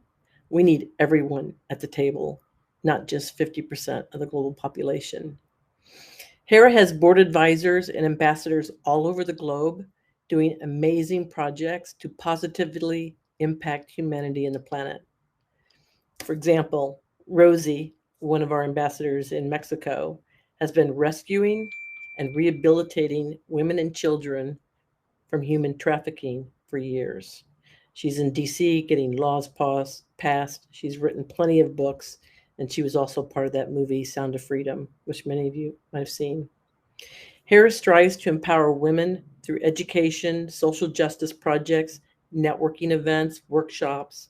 Speaker 4: we need everyone at the table, not just 50% of the global population. HERA has board advisors and ambassadors all over the globe doing amazing projects to positively impact humanity and the planet. For example, Rosie, one of our ambassadors in Mexico, has been rescuing and rehabilitating women and children from human trafficking for years. She's in DC getting laws passed. She's written plenty of books, and she was also part of that movie, Sound of Freedom, which many of you might have seen. Harris strives to empower women through education, social justice projects, networking events, workshops,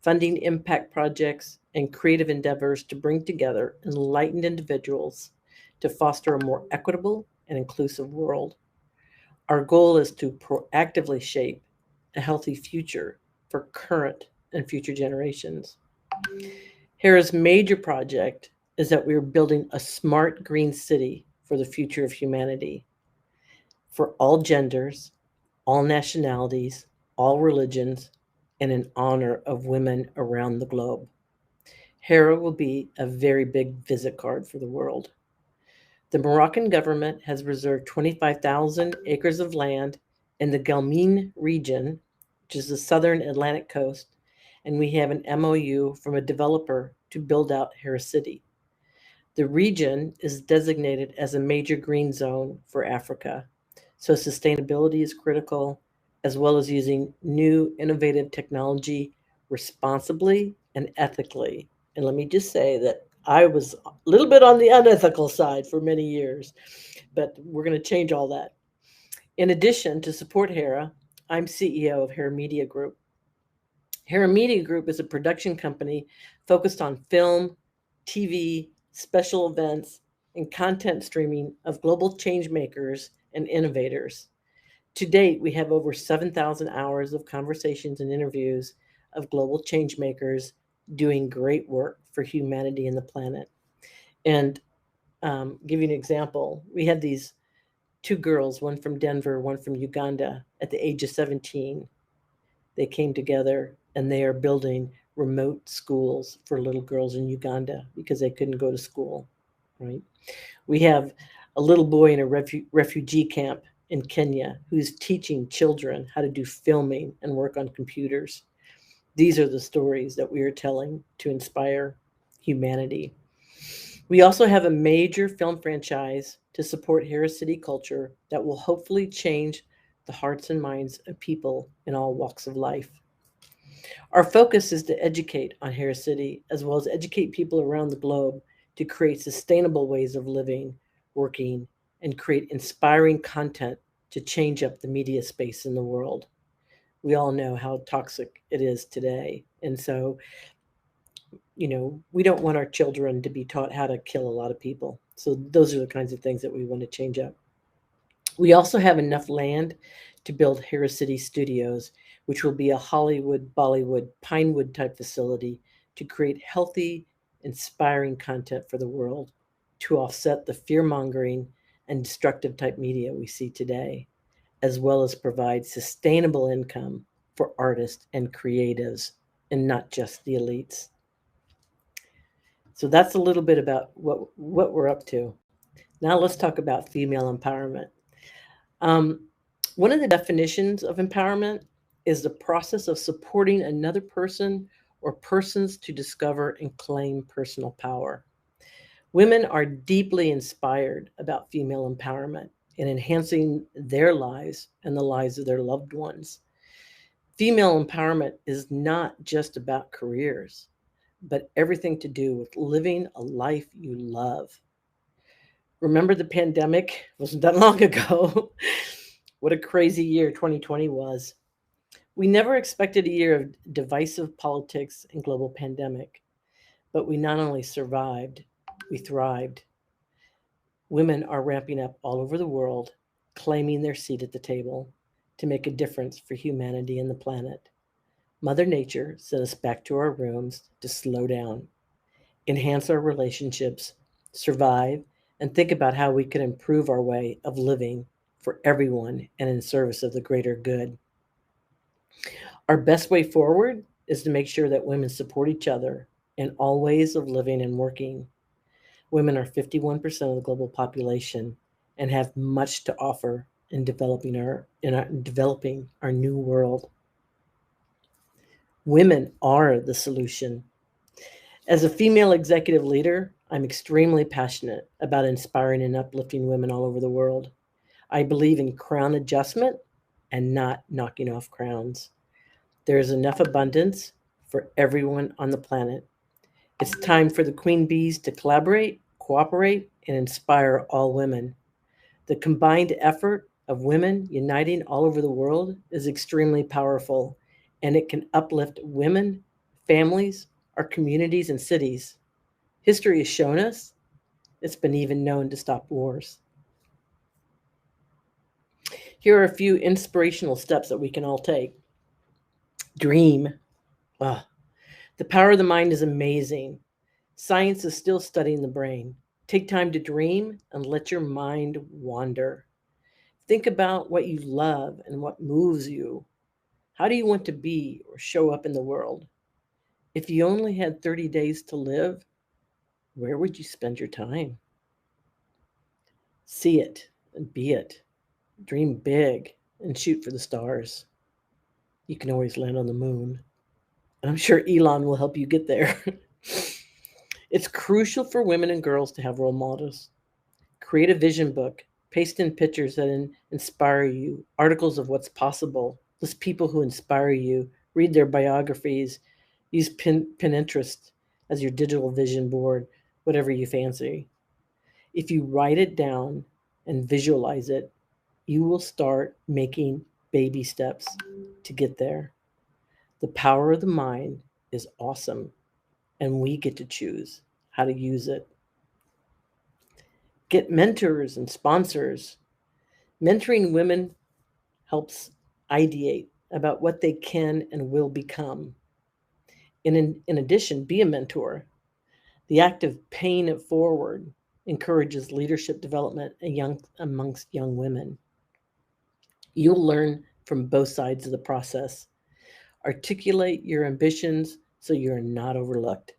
Speaker 4: funding impact projects, and creative endeavors to bring together enlightened individuals to foster a more equitable and inclusive world. Our goal is to proactively shape a healthy future for current and future generations. Hera's major project is that we are building a smart green city for the future of humanity for all genders, all nationalities, all religions, and in honor of women around the globe. Hera will be a very big visit card for the world. The Moroccan government has reserved 25,000 acres of land in the Gelmine region, which is the southern Atlantic coast, and we have an MOU from a developer to build out Hera City. The region is designated as a major green zone for Africa, so sustainability is critical, as well as using new innovative technology responsibly and ethically. And let me just say that I was a little bit on the unethical side for many years, but we're going to change all that. In addition, to support Hera, I'm CEO of Hera Media Group. Hera Media Group is a production company focused on film, TV, special events, and content streaming of global change makers and innovators. To date, we have over 7,000 hours of conversations and interviews of global change makers doing great work for humanity and the planet. And give you an example, we had these two girls, one from Denver, one from Uganda, at the age of 17. They came together and they are building remote schools for little girls in Uganda because they couldn't go to school, right? We have a little boy in a refugee camp in Kenya who's teaching children how to do filming and work on computers. These are the stories that we are telling to inspire humanity. We also have a major film franchise to support Harris City culture that will hopefully change the hearts and minds of people in all walks of life. Our focus is to educate on Harris City as well as educate people around the globe to create sustainable ways of living, working, and create inspiring content to change up the media space in the world. We all know how toxic it is today. And so, we don't want our children to be taught how to kill a lot of people. So those are the kinds of things that we want to change up. We also have enough land to build Harris City Studios, which will be a Hollywood, Bollywood, Pinewood type facility to create healthy, inspiring content for the world to offset the fear mongering and destructive type media we see today, as well as provide sustainable income for artists and creatives and not just the elites. So that's a little bit about what we're up to. Now let's talk about female empowerment. Um, One of the definitions of empowerment is the process of supporting another person or persons to discover and claim personal power. Women are deeply inspired about female empowerment and enhancing their lives and the lives of their loved ones. Female empowerment is not just about careers, but everything to do with living a life you love. Remember the pandemic? Wasn't that long ago. What a crazy year 2020 was. We never expected a year of divisive politics and global pandemic, but we not only survived, we thrived. Women are ramping up all over the world, claiming their seat at the table to make a difference for humanity and the planet. Mother Nature sent us back to our rooms to slow down, enhance our relationships, survive, and think about how we could improve our way of living for everyone and in service of the greater good. Our best way forward is to make sure that women support each other in all ways of living and working. Women are 51% of the global population and have much to offer in developing our new world. Women are the solution. As a female executive leader, I'm extremely passionate about inspiring and uplifting women all over the world. I believe in crown adjustment and not knocking off crowns. There is enough abundance for everyone on the planet. It's time for the queen bees to collaborate, cooperate, and inspire all women. The combined effort of women uniting all over the world is extremely powerful, and it can uplift women, families, our communities, and cities. History has shown us it's been even known to stop wars. Here are a few inspirational steps that we can all take. Dream. Ah, the power of the mind is amazing. Science is still studying the brain. Take time to dream and let your mind wander. Think about what you love and what moves you. How do you want to be or show up in the world? If you only had 30 days to live, where would you spend your time? See it and be it. Dream big and shoot for the stars. You can always land on the moon. And I'm sure Elon will help you get there. It's crucial for women and girls to have role models. Create a vision book. Paste in pictures that inspire you, articles of what's possible. List people who inspire you. Read their biographies. Use Pinterest as your digital vision board, whatever you fancy. If you write it down and visualize it, you will start making baby steps to get there. The power of the mind is awesome, and we get to choose how to use it. Get mentors and sponsors. Mentoring women helps ideate about what they can and will become. In addition, be a mentor. The act of paying it forward encourages leadership development amongst young women. You'll learn from both sides of the process. Articulate your ambitions so you're not overlooked.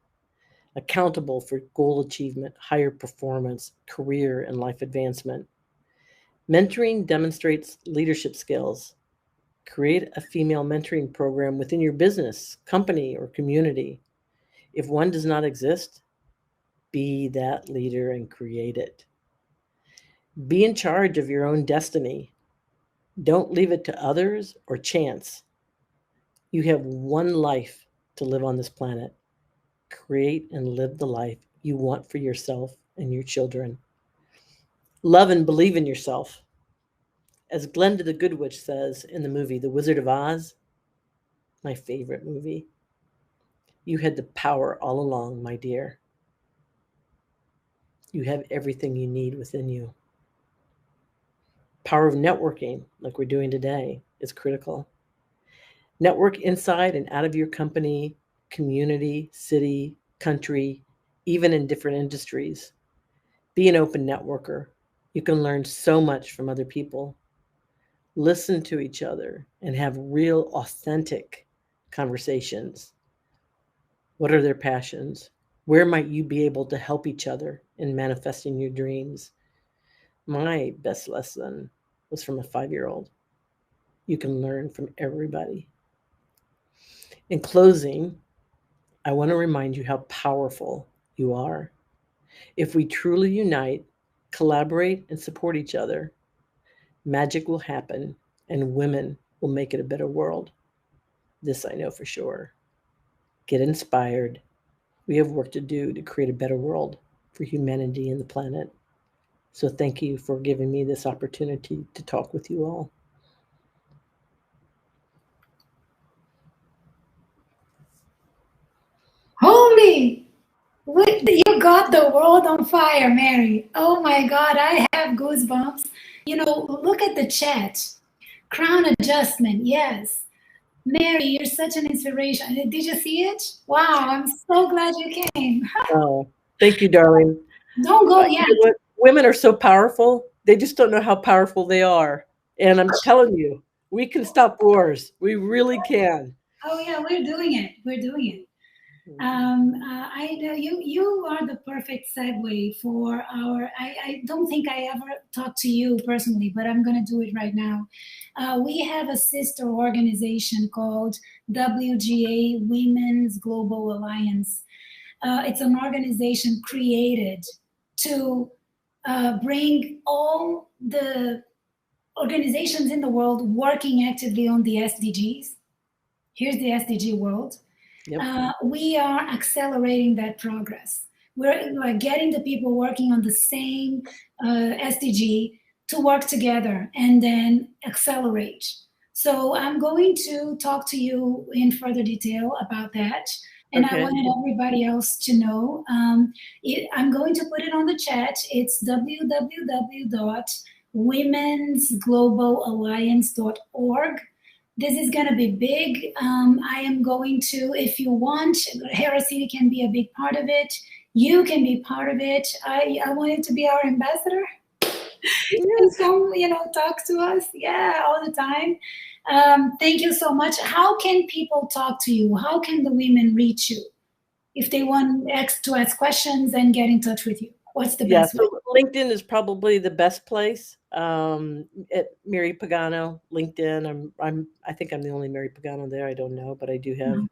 Speaker 4: Accountable for goal achievement, higher performance, career, and life advancement. Mentoring demonstrates leadership skills. Create a female mentoring program within your business, company, or community. If one does not exist, be that leader and create it. Be in charge of your own destiny. Don't leave it to others or chance. You have one life to live on this planet. Create and live the life you want for yourself and your children. Love and believe in yourself. As Glenda the Good Witch says in the movie The Wizard of Oz, my favorite movie, you had the power all along, my dear. You have everything you need within you. Power of networking, like we're doing today, is critical. Network inside and out of your company, community, city, country, even in different industries. Be an open networker. You can learn so much from other people. Listen to each other and have real, authentic conversations. What are their passions? Where might you be able to help each other in manifesting your dreams? My best lesson was from a 5-year-old. You can learn from everybody. In closing, I want to remind you how powerful you are. If we truly unite, collaborate, and support each other, magic will happen and women will make it a better world. This I know for sure. Get inspired. We have work to do to create a better world for humanity and the planet. So thank you for giving me this opportunity to talk with you all.
Speaker 1: Holy! You got the world on fire, Mary. Oh my God, I have goosebumps. Look at the chat. Crown adjustment, yes. Mary, you're such an inspiration. Did you see it? Wow, I'm so glad you came.
Speaker 4: Oh, thank you, darling.
Speaker 1: Don't go yet.
Speaker 4: Women are so powerful. They just don't know how powerful they are. And I'm telling you, we can stop wars. We really can.
Speaker 1: Oh yeah, we're doing it. We're doing it. I know you are the perfect segue for our. I don't think I ever talked to you personally, but I'm going to do it right now. We have a sister organization called WGA, Women's Global Alliance. It's an organization created to bring all the organizations in the world working actively on the SDGs. Here's the SDG world. Yep. We are accelerating that progress. We're like getting the people working on the same SDG to work together and then accelerate. So I'm going to talk to you in further detail about that. And okay. I wanted everybody else to know. I'm going to put it on the chat. It's www.womensglobalalliance.org. This is going to be big. I am going to, if you want, Hera City can be a big part of it. You can be part of it. I wanted to be our ambassador. Yes. Come, talk to us. Yeah, all the time. Thank you so much. How can people talk to you? How can the women reach you if they want to ask questions and get in touch with you? What's the best way?
Speaker 4: So LinkedIn is probably the best place. At Mary Pagano, LinkedIn. I think I'm the only Mary Pagano there. I don't know, but I do have.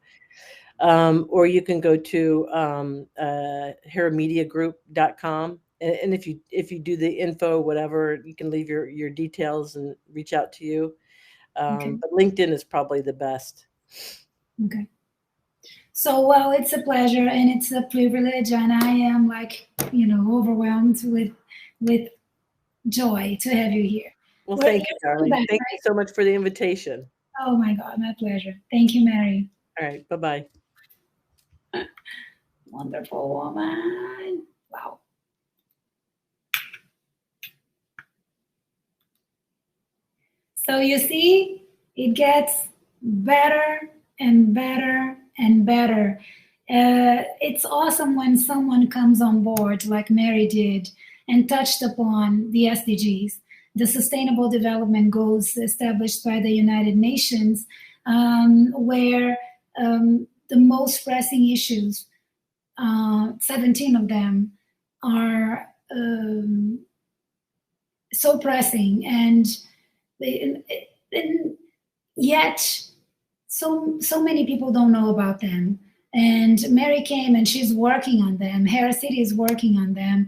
Speaker 4: Or you can go to heramediagroup.com. And if you do the info, whatever, you can leave your details and reach out to you. Okay. But LinkedIn is probably the best.
Speaker 1: Okay. So, well, it's a pleasure and it's a privilege, and I am overwhelmed with joy to have you here.
Speaker 4: Well, thank you, darling. Thank you so much for the invitation.
Speaker 1: Oh my God, my pleasure. Thank you, Mary.
Speaker 4: All right, bye-bye.
Speaker 1: Wonderful woman. Wow. So you see, it gets better and better and better. It's awesome when someone comes on board like Mary did. and touched upon the SDGs, the Sustainable Development Goals established by the United Nations, where the most pressing issues, 17 of them, are so pressing, and yet so many people don't know about them. And Mary came and she's working on them. Harris City is working on them.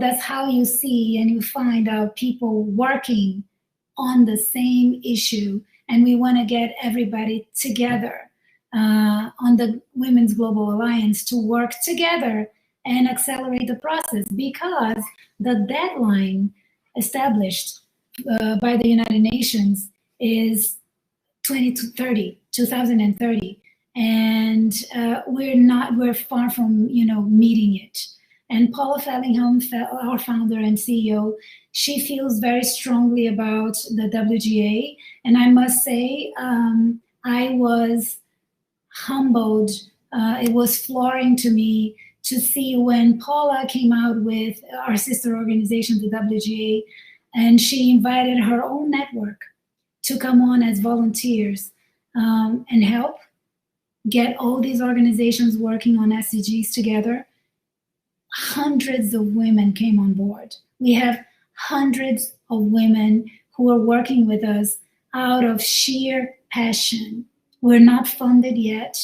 Speaker 1: That's how you see and you find out people working on the same issue. And we want to get everybody together on the Women's Global Alliance to work together and accelerate the process, because the deadline established by the United Nations is 2030, and we're far from meeting it. And Paula Fellingham, our founder and CEO, she feels very strongly about the WGA, and I must say I was humbled. It was flooring to me to see when Paula came out with our sister organization, the WGA, and she invited her own network to come on as volunteers and help get all these organizations working on SDGs together. Hundreds of women came on board. We have hundreds of women who are working with us out of sheer passion. We're not funded yet.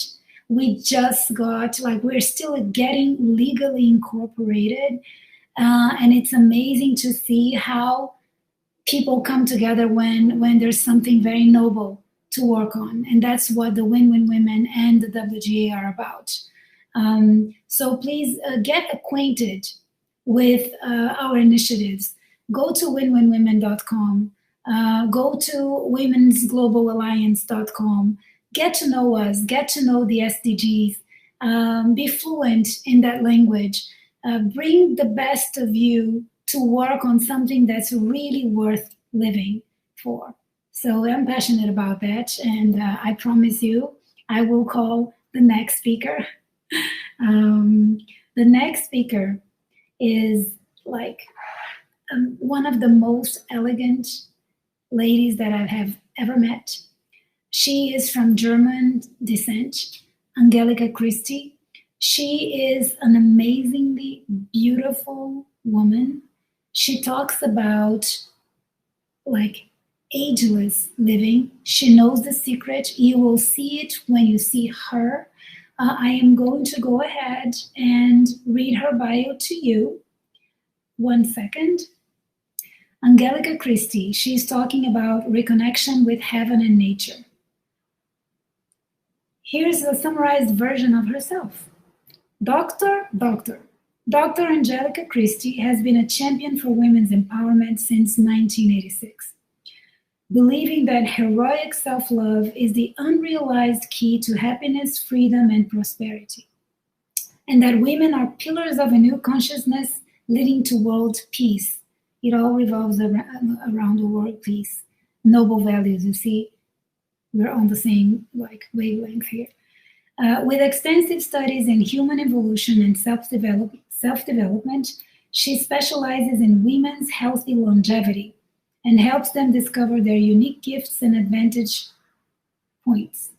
Speaker 1: We just we're still getting legally incorporated. And it's amazing to see how people come together when there's something very noble to work on. And that's what the Win-Win Women and the WGA are about. So please get acquainted with our initiatives. Go to winwinwomen.com. Go to womensglobalalliance.com. Get to know us. Get to know the SDGs. Be fluent in that language. Bring the best of you to work on something that's really worth living for. So I'm passionate about that, and I promise you I will call the next speaker. The next speaker is one of the most elegant ladies that I have ever met. She is from German descent, Angelika Christie. She is an amazingly beautiful woman. She talks about ageless living. She knows the secret. You will see it when you see her. I am going to go ahead and read her bio to you. 1 second. Angelika Christie, she's talking about reconnection with heaven and nature. Here's a summarized version of herself. Dr. Angelika Christie has been a champion for women's empowerment since 1986, believing that heroic self-love is the unrealized key to happiness, freedom, and prosperity, and that women are pillars of a new consciousness leading to world peace. It all revolves around the world peace. Noble values, you see. We're on the same wavelength here. With extensive studies in human evolution and self-development, she specializes in women's healthy longevity and helps them discover their unique gifts and advantage points.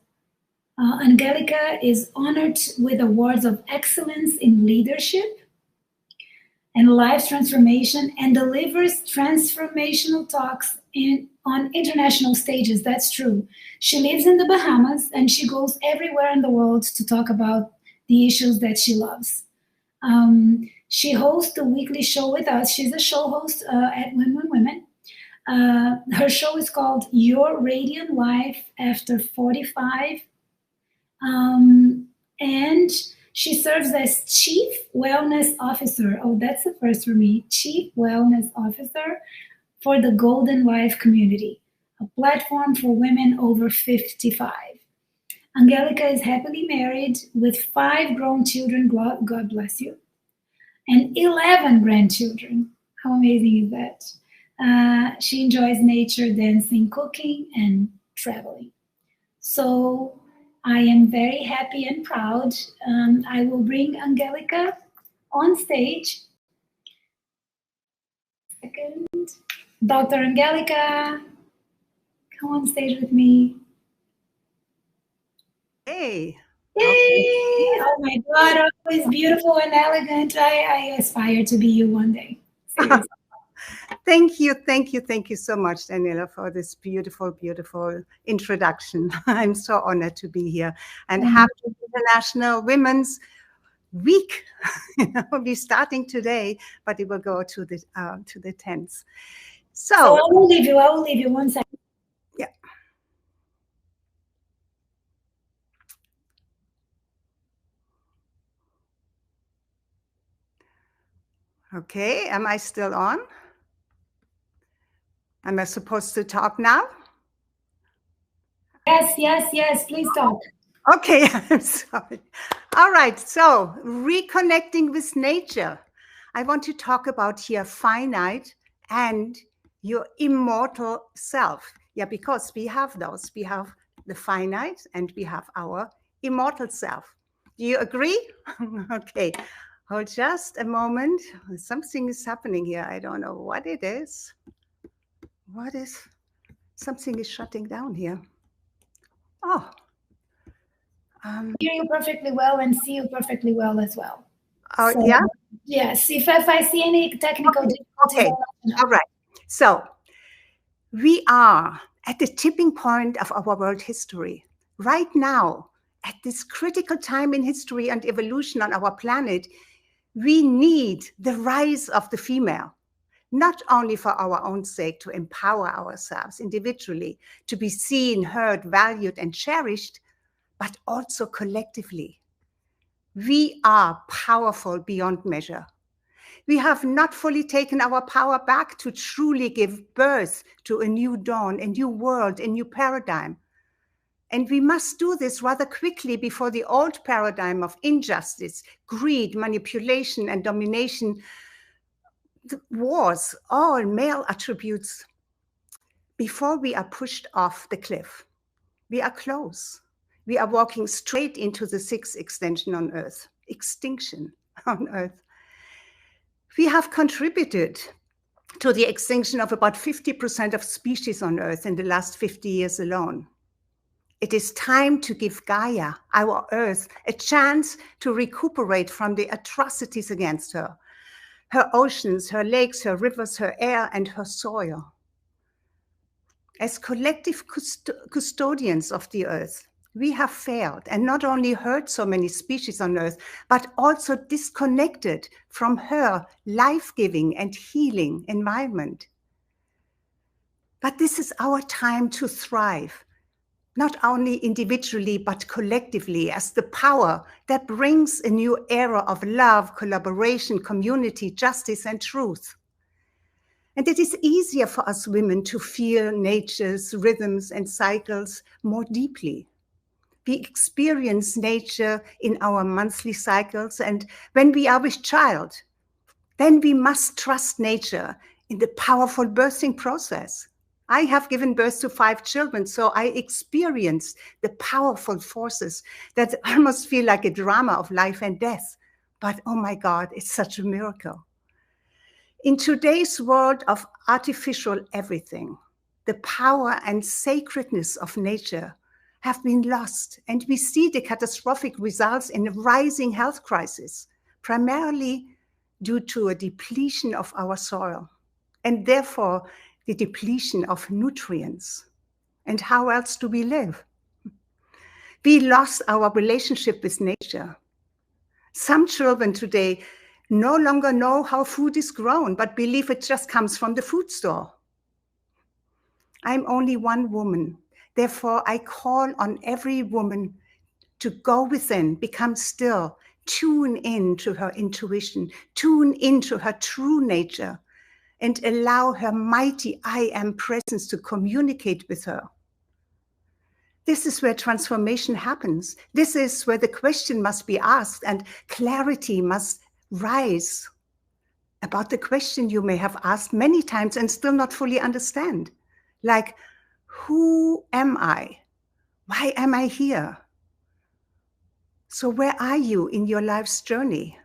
Speaker 1: Angelika is honored with awards of excellence in leadership and life transformation, and delivers transformational talks on international stages. That's true. She lives in the Bahamas, and she goes everywhere in the world to talk about the issues that she loves. She hosts the weekly show with us. She's a show host at Win-Win Women. Her show is called Your Radiant Life After 45. And she serves as Chief Wellness Officer. Oh, that's the first for me. Chief Wellness Officer for the Golden Life Community, a platform for women over 55. Angelika is happily married with 5 grown children, God bless you, and 11 grandchildren. How amazing is that? She enjoys nature, dancing, cooking, and traveling. So I am very happy and proud. I will bring Angelika on stage. Second. Dr. Angelica, come on stage with me.
Speaker 5: Hey.
Speaker 1: Yay! Oh my God, always beautiful and elegant. I aspire to be you one day. Seriously.
Speaker 5: Thank you so much, Daniela, for this beautiful, beautiful introduction. I'm so honored to be here. And happy International Women's Week. We're starting today, but it will go to the 10th.
Speaker 1: So I will leave you 1 second.
Speaker 5: Yeah. Okay, am I still on? Am I supposed to talk now?
Speaker 1: Yes, please talk.
Speaker 5: Okay, I'm sorry. All right, so reconnecting with nature. I want to talk about here finite and your immortal self. Yeah, because we have those. We have the finite and we have our immortal self. Do you agree? Okay, hold just a moment. Something is happening here. I don't know what it is. Something is shutting down here. Oh.
Speaker 1: Hear you perfectly well and see you perfectly well as well.
Speaker 5: Oh,
Speaker 1: so,
Speaker 5: yeah?
Speaker 1: Yes, if I see any technical difficulties.
Speaker 5: Okay, all right. So we are at the tipping point of our world history. Right now, at this critical time in history and evolution on our planet, we need the rise of the female, not only for our own sake to empower ourselves individually, to be seen, heard, valued, and cherished, but also collectively. We are powerful beyond measure. We have not fully taken our power back to truly give birth to a new dawn, a new world, a new paradigm. And we must do this rather quickly before the old paradigm of injustice, greed, manipulation, and domination, the wars, all male attributes, before we are pushed off the cliff. We are close. We are walking straight into the sixth extinction on Earth. We have contributed to the extinction of about 50% of species on Earth in the last 50 years alone. It is time to give Gaia, our Earth, a chance to recuperate from the atrocities against her oceans, her lakes, her rivers, her air, and her soil. As collective custodians of the Earth, we have failed and not only hurt so many species on Earth, but also disconnected from her life-giving and healing environment. But this is our time to thrive, not only individually, but collectively, as the power that brings a new era of love, collaboration, community, justice, and truth. And it is easier for us women to feel nature's rhythms and cycles more deeply. We experience nature in our monthly cycles, and when we are with child, then we must trust nature in the powerful birthing process. I have given birth to 5 children, so I experienced the powerful forces that almost feel like a drama of life and death. But oh my God, it's such a miracle. In today's world of artificial everything, the power and sacredness of nature have been lost, and we see the catastrophic results in a rising health crisis, primarily due to a depletion of our soil, and therefore the depletion of nutrients. And how else do we live? We lost our relationship with nature. Some children today no longer know how food is grown, but believe it just comes from the food store. I'm only one woman. Therefore, I call on every woman to go within, become still, tune in to her intuition, tune into her true nature, and allow her mighty I am presence to communicate with her. This is where transformation happens. This is where the question must be asked and clarity must rise about the question you may have asked many times and still not fully understand. Like, who am I? Why am I here? So where are you in your life's journey?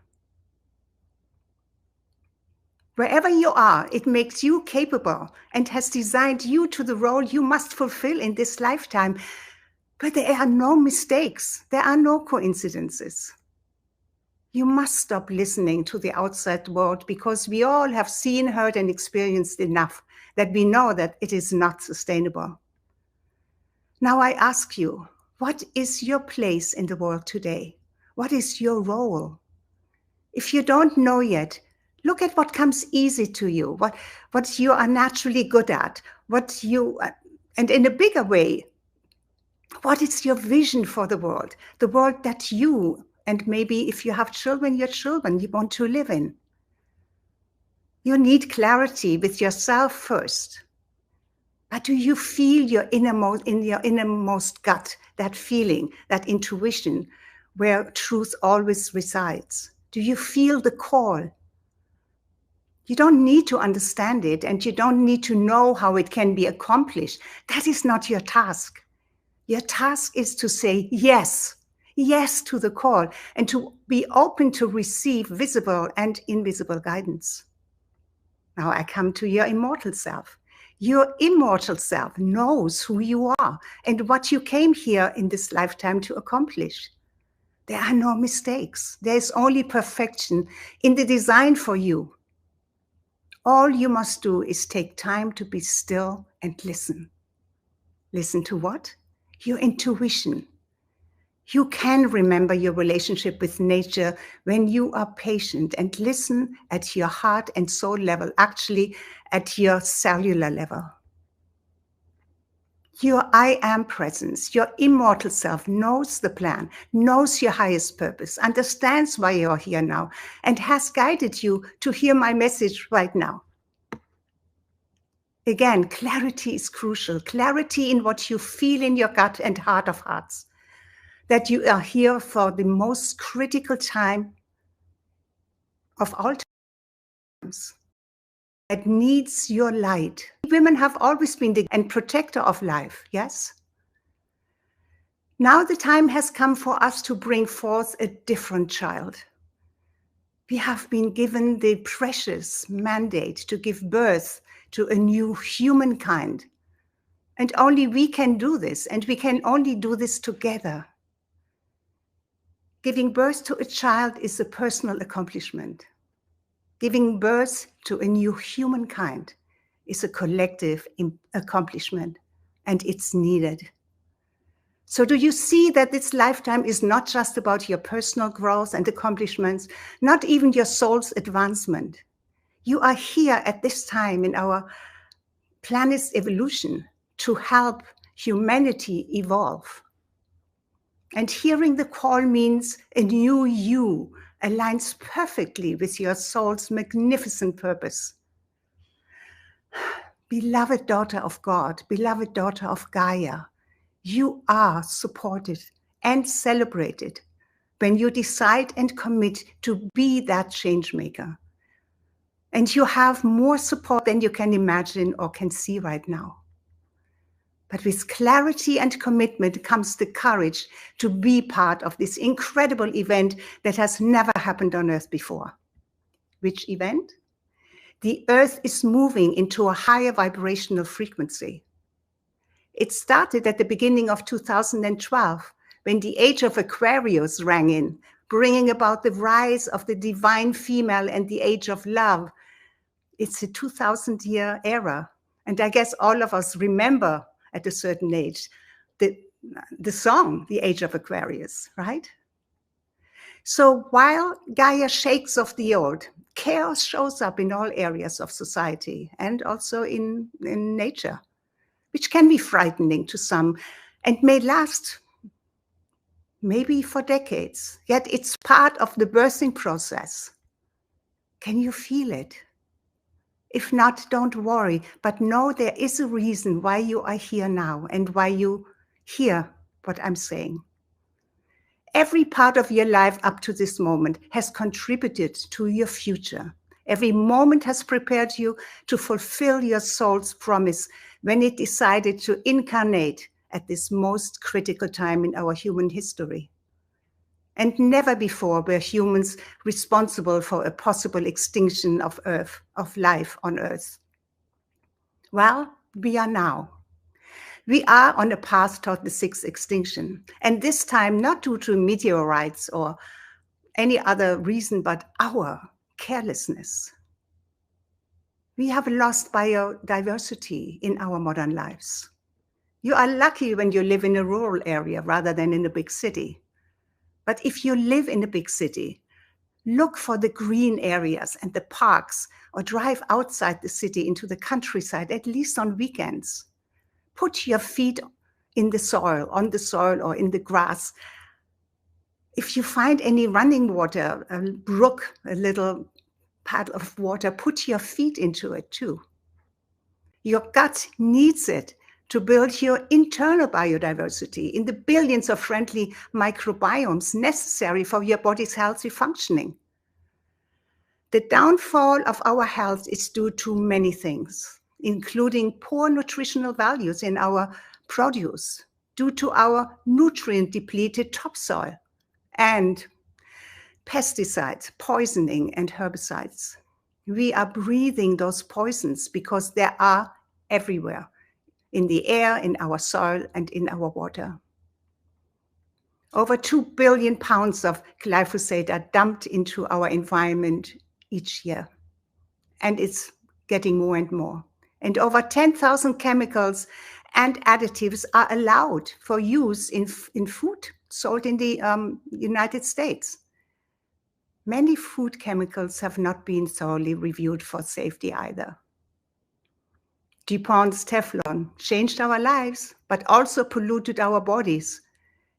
Speaker 5: Wherever you are, it makes you capable and has designed you to the role you must fulfill in this lifetime. But there are no mistakes. There are no coincidences. You must stop listening to the outside world, because we all have seen, heard, and experienced enough that we know that it is not sustainable. Now I ask you, what is your place in the world today? What is your role? If you don't know yet, look at what comes easy to you, what you are naturally good at, and in a bigger way, what is your vision for the world that you, and maybe if you have children, your children, you want to live in. You need clarity with yourself first. But do you feel in your innermost gut, that feeling, that intuition, where truth always resides? Do you feel the call? You don't need to understand it, and you don't need to know how it can be accomplished. That is not your task. Your task is to say yes to the call, and to be open to receive visible and invisible guidance. Now I come to your immortal self. Your immortal self knows who you are and what you came here in this lifetime to accomplish. There are no mistakes. There is only perfection in the design for you. All you must do is take time to be still and listen. Listen to what? Your intuition. You can remember your relationship with nature when you are patient and listen at your heart and soul level, actually at your cellular level. Your I am presence, your immortal self knows the plan, knows your highest purpose, understands why you're here now, and has guided you to hear my message right now. Again, clarity is crucial. Clarity in what you feel in your gut and heart of hearts. That you are here for the most critical time of all times. That needs your light. Women have always been the protector of life, yes? Now the time has come for us to bring forth a different child. We have been given the precious mandate to give birth to a new humankind. And only we can do this, and we can only do this together. Giving birth to a child is a personal accomplishment. Giving birth to a new humankind is a collective accomplishment, and it's needed. So do you see that this lifetime is not just about your personal growth and accomplishments, not even your soul's advancement? You are here at this time in our planet's evolution to help humanity evolve. And hearing the call means a new you aligns perfectly with your soul's magnificent purpose. Beloved daughter of God, beloved daughter of Gaia, you are supported and celebrated when you decide and commit to be that change maker. And you have more support than you can imagine or can see right now. But with clarity and commitment comes the courage to be part of this incredible event that has never happened on Earth before. Which event? The Earth is moving into a higher vibrational frequency. It started at the beginning of 2012, when the age of Aquarius rang in, bringing about the rise of the divine female and the age of love. It's a 2,000-year era. And I guess all of us remember at a certain age the song, The Age of Aquarius, right? So while Gaia shakes off the old, chaos shows up in all areas of society and also in nature, which can be frightening to some and may last maybe for decades. Yet it's part of the birthing process. Can you feel it? If not, don't worry, but know there is a reason why you are here now and why you hear what I'm saying. Every part of your life up to this moment has contributed to your future. Every moment has prepared you to fulfill your soul's promise when it decided to incarnate at this most critical time in our human history. And never before were humans responsible for a possible extinction of Earth, of life on Earth. Well, we are now. We are on a path toward the sixth extinction, and this time not due to meteorites or any other reason but our carelessness. We have lost biodiversity in our modern lives. You are lucky when you live in a rural area rather than in a big city. But if you live in a big city, look for the green areas and the parks, or drive outside the city into the countryside, at least on weekends. Put your feet in the soil, on the soil or in the grass. If you find any running water, a brook, a little pad of water, put your feet into it too. Your gut needs it to build your internal biodiversity in the billions of friendly microbiomes necessary for your body's healthy functioning. The downfall of our health is due to many things, including poor nutritional values in our produce, due to our nutrient-depleted topsoil, and pesticides, poisoning, and herbicides. We are breathing those poisons because they are everywhere, in the air, in our soil, and in our water. Over 2 billion pounds of glyphosate are dumped into our environment each year, and it's getting more and more. And over 10,000 chemicals and additives are allowed for use in food sold in the United States. Many food chemicals have not been thoroughly reviewed for safety either. DuPont's Teflon changed our lives, but also polluted our bodies.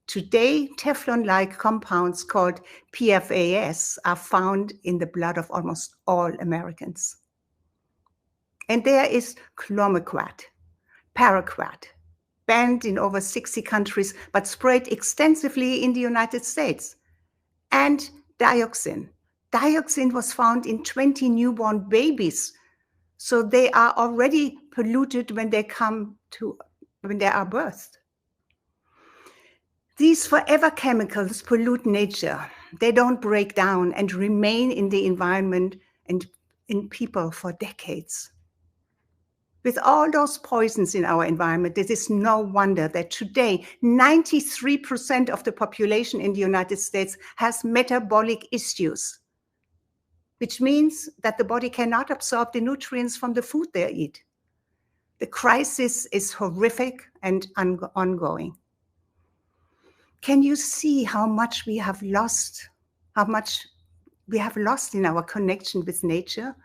Speaker 5: Today, Teflon-like compounds called PFAS are found in the blood of almost all Americans. And there is chlormequat, paraquat, banned in over 60 countries, but sprayed extensively in the United States. And dioxin. Dioxin was found in 20 newborn babies. So they are already polluted when they are birthed. These forever chemicals pollute nature. They don't break down and remain in the environment and in people for decades. With all those poisons in our environment, it is no wonder that today 93% of the population in the United States has metabolic issues, which means that the body cannot absorb the nutrients from the food they eat. The crisis is horrific and ongoing. Can you see how much we have lost, in our connection with nature?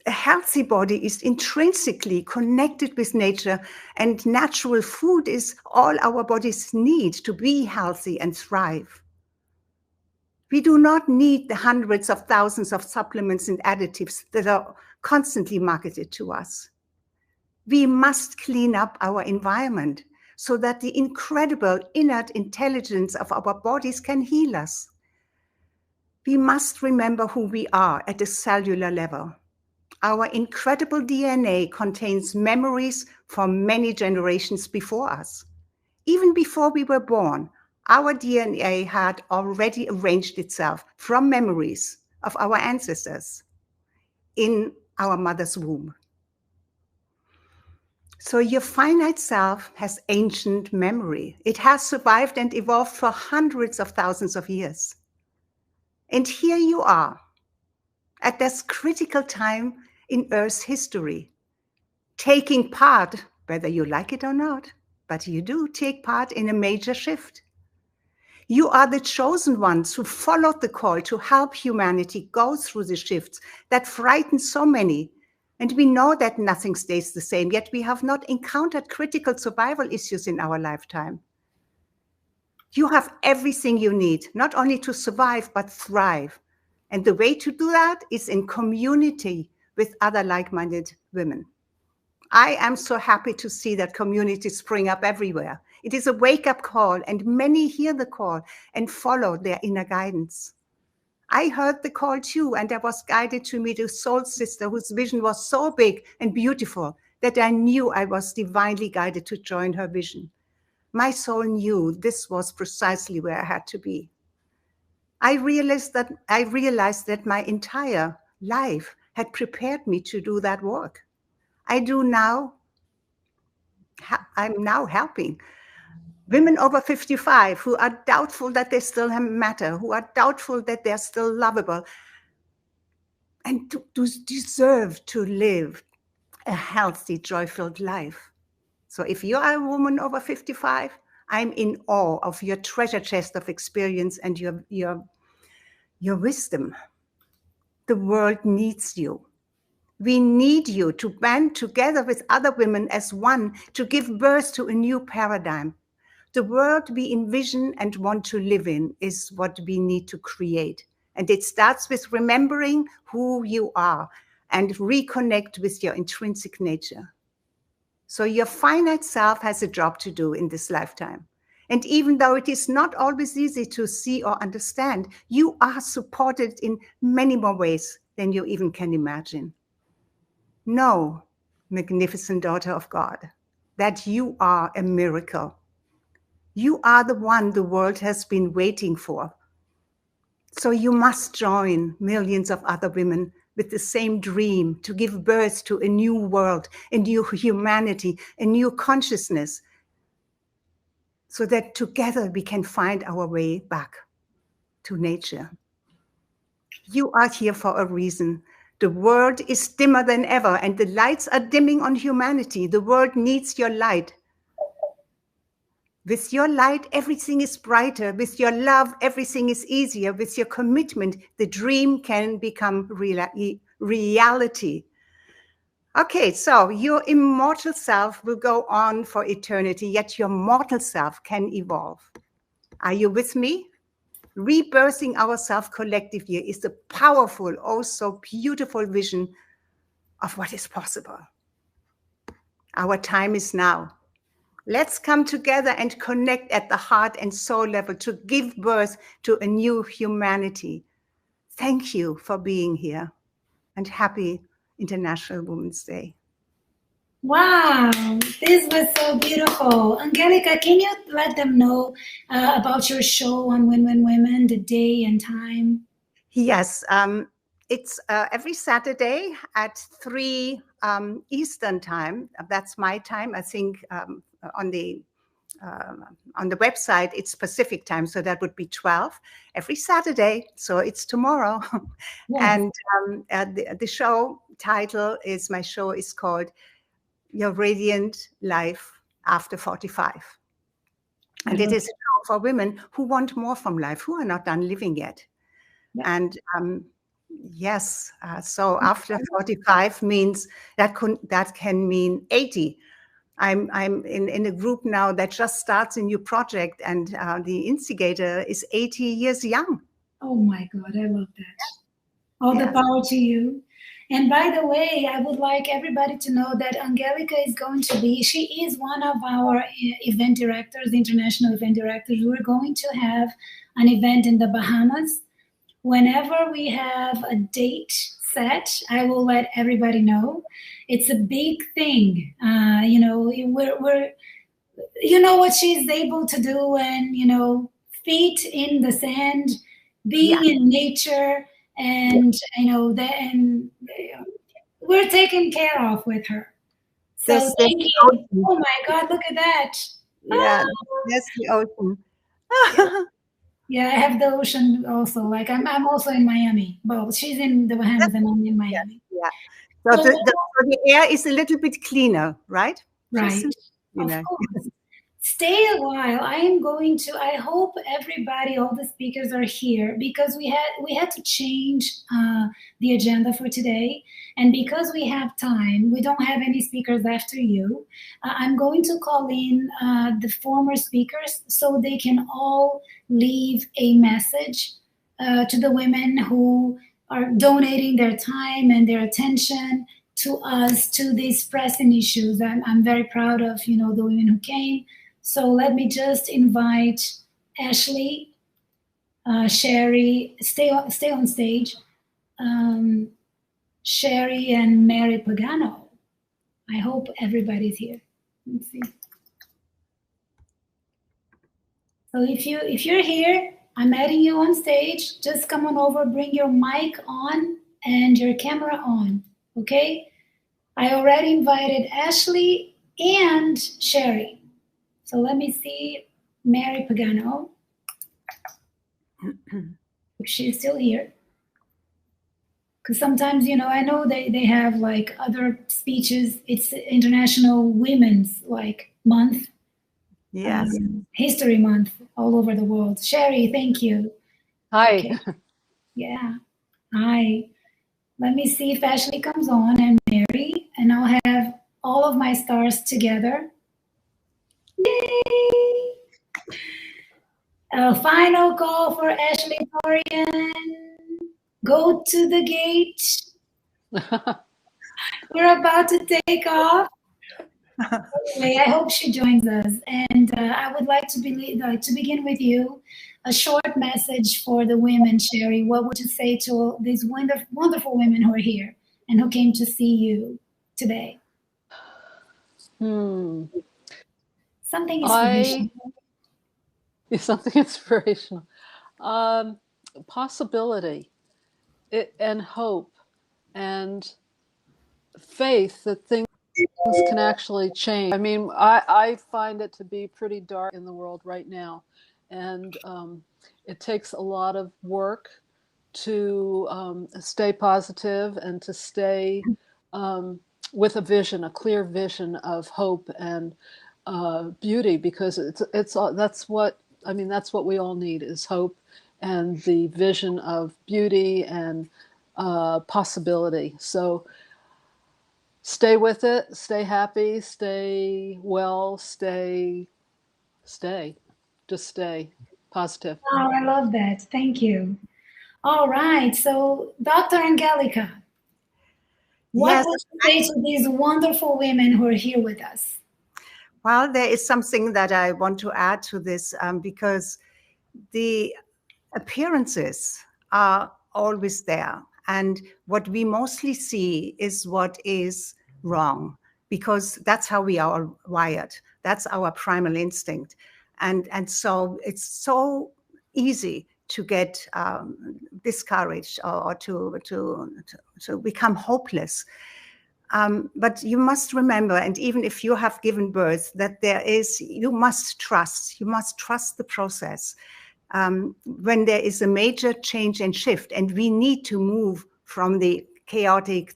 Speaker 5: A healthy body is intrinsically connected with nature, and natural food is all our bodies need to be healthy and thrive. We do not need the hundreds of thousands of supplements and additives that are constantly marketed to us. We must clean up our environment so that the incredible innate intelligence of our bodies can heal us. We must remember who we are at a cellular level. Our incredible DNA contains memories from many generations before us. Even before we were born, our DNA had already arranged itself from memories of our ancestors in our mother's womb. So your finite self has ancient memory. It has survived and evolved for hundreds of thousands of years. And here you are, at this critical time in Earth's history, taking part, whether you like it or not, but you do take part in a major shift. You are the chosen ones who followed the call to help humanity go through the shifts that frighten so many. And we know that nothing stays the same, yet we have not encountered critical survival issues in our lifetime. You have everything you need, not only to survive, but thrive. And the way to do that is in community with other like-minded women. I am so happy to see that communities spring up everywhere. It is a wake-up call, and many hear the call and follow their inner guidance. I heard the call too, and I was guided to meet a soul sister whose vision was so big and beautiful that I knew I was divinely guided to join her vision. My soul knew this was precisely where I had to be. I realized that my entire life had prepared me to do that work. I'm now helping women over 55 who are doubtful that they still matter, who are doubtful that they're still lovable, and to deserve to live a healthy, joy-filled life. So if you are a woman over 55, I'm in awe of your treasure chest of experience and your wisdom. The world needs you. We need you to band together with other women as one to give birth to a new paradigm. The world we envision and want to live in is what we need to create. And it starts with remembering who you are and reconnect with your intrinsic nature. So your finite self has a job to do in this lifetime. And even though it is not always easy to see or understand, you are supported in many more ways than you even can imagine. Know, magnificent daughter of God, that you are a miracle. You are the one the world has been waiting for. So you must join millions of other women with the same dream to give birth to a new world, a new humanity, a new consciousness, so that together we can find our way back to nature. You are here for a reason. The world is dimmer than ever, and the lights are dimming on humanity. The world needs your light. With your light, everything is brighter. With your love, everything is easier. With your commitment, the dream can become reality. Okay, so your immortal self will go on for eternity, yet your mortal self can evolve. Are you with me? Rebirthing ourselves collectively is a powerful, oh so beautiful vision of what is possible. Our time is now. Let's come together and connect at the heart and soul level to give birth to a new humanity. Thank you for being here, and happy International Women's Day.
Speaker 1: Wow, this was so beautiful. Angelica, can you let them know about your show on Win Win Women, the day and time?
Speaker 5: Yes, it's every Saturday at 3 Eastern time. That's my time. I think on the website it's Pacific time, so that would be 12 every Saturday. So it's tomorrow. Yes. And the show title is, my show is called Your Radiant Life After 45. And it is a show for women who want more from life, who are not done living yet. Yeah. And yes, so after 45 means that can mean 80. I'm in a group now that just starts a new project, and the instigator is 80 years young.
Speaker 1: Oh my God, I love that. All the power to you. And by the way, I would like everybody to know that Angelica is going to be, she is one of our event directors, international event directors. We're going to have an event in the Bahamas. Whenever we have a date set, I will let everybody know. It's a big thing. You know, we're you know what she's able to do, and, you know, feet in the sand, being in nature, and, you know, and we're taken care of with her. So thank you. Oh my God, look at that.
Speaker 5: Yeah, that's the ocean.
Speaker 1: Yeah, I have the ocean also. Like I'm also in Miami. Well, she's in the Bahamas and I'm in Miami.
Speaker 5: Yeah. So the air is a little bit cleaner, right?
Speaker 1: Right.
Speaker 5: You know.
Speaker 1: Of course. Stay a while. I hope everybody, all the speakers are here, because we had to change the agenda for today. And because we have time, we don't have any speakers after you. I'm going to call in the former speakers so they can all leave a message to the women who are donating their time and their attention to us, to these pressing issues. I'm very proud of, you know, the women who came. So let me just invite Ashley, Sherry, stay on stage, Sherry and Mary Pagano. I hope everybody's here. Let's see. So if you're here, I'm adding you on stage. Just come on over, bring your mic on and your camera on. Okay? I already invited Ashley and Sherry. So let me see Mary Pagano, if she's still here. Because sometimes, I know they have like other speeches. It's International Women's Month.
Speaker 5: Yes.
Speaker 1: History Month all over the world. Sherry, thank you.
Speaker 3: Hi.
Speaker 1: Okay. Yeah. Hi. Let me see if Ashley comes on and Mary, and I'll have all of my stars together. Yay! A final call for Ashley Dorian. Go to the gate. We're about to take off. Anyway, I hope she joins us. And I would like to begin with you a short message for the women, Sherry. What would you say to these wonderful women who are here and who came to see you today?
Speaker 3: Hmm.
Speaker 1: Something inspirational.
Speaker 3: Something inspirational. Possibility and hope and faith that things can actually change. I mean, I find it to be pretty dark in the world right now. And it takes a lot of work to stay positive and to stay with a vision, a clear vision of hope and beauty, because that's what we all need is hope and the vision of beauty and possibility. So stay with it, stay happy, stay well, just stay positive.
Speaker 1: Oh, I love that. Thank you. All right. So, Dr. Angelica, what
Speaker 5: Yes.
Speaker 1: would you say to these wonderful women who are here with us?
Speaker 5: Well, there is something that I want to add to this because the appearances are always there. And what we mostly see is what is wrong, because that's how we are wired. That's our primal instinct. And so it's so easy to get discouraged or to become hopeless. But you must remember, and even if you have given birth, that you must trust the process. When there is a major change and shift, and we need to move from the chaotic,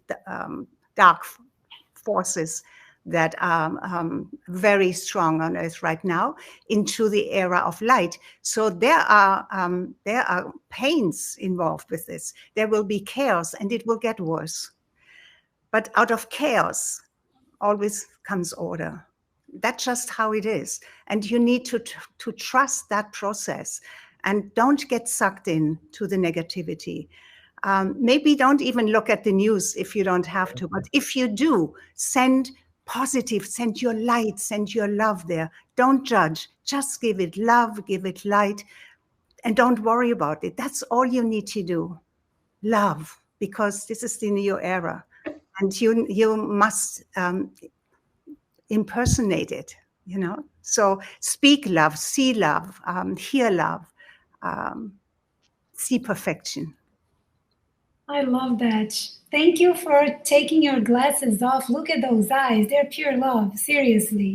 Speaker 5: dark forces that are very strong on Earth right now into the era of light. So there are pains involved with this. There will be chaos, and it will get worse. But out of chaos always comes order. That's just how it is. And you need to trust that process and don't get sucked in to the negativity. Maybe don't even look at the news if you don't have to. But if you do, send positive, send your light, send your love there. Don't judge. Just give it love, give it light, and don't worry about it. That's all you need to do. Love, because this is the new era. And you must impersonate it, So speak love, see love, hear love, see perfection.
Speaker 1: I love that. Thank you for taking your glasses off. Look at those eyes. They're pure love. Seriously.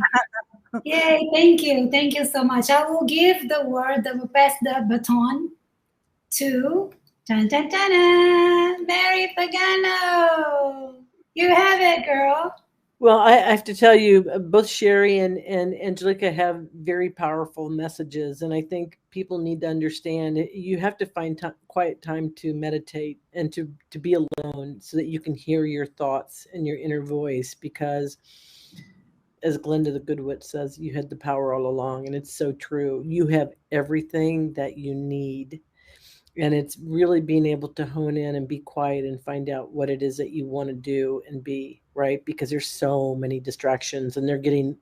Speaker 1: Yay. Thank you. Thank you so much. I will give the word, pass the baton to Mary Pagano. You have it, girl.
Speaker 4: Well, I have to tell you, both Sherry and Angelica have very powerful messages. And I think people need to understand you have to find quiet time to meditate and to be alone so that you can hear your thoughts and your inner voice. Because as Glenda the Good Witch says, you had the power all along. And it's so true. You have everything that you need. And it's really being able to hone in and be quiet and find out what it is that you want to do and be, right? Because there's so many distractions and they're getting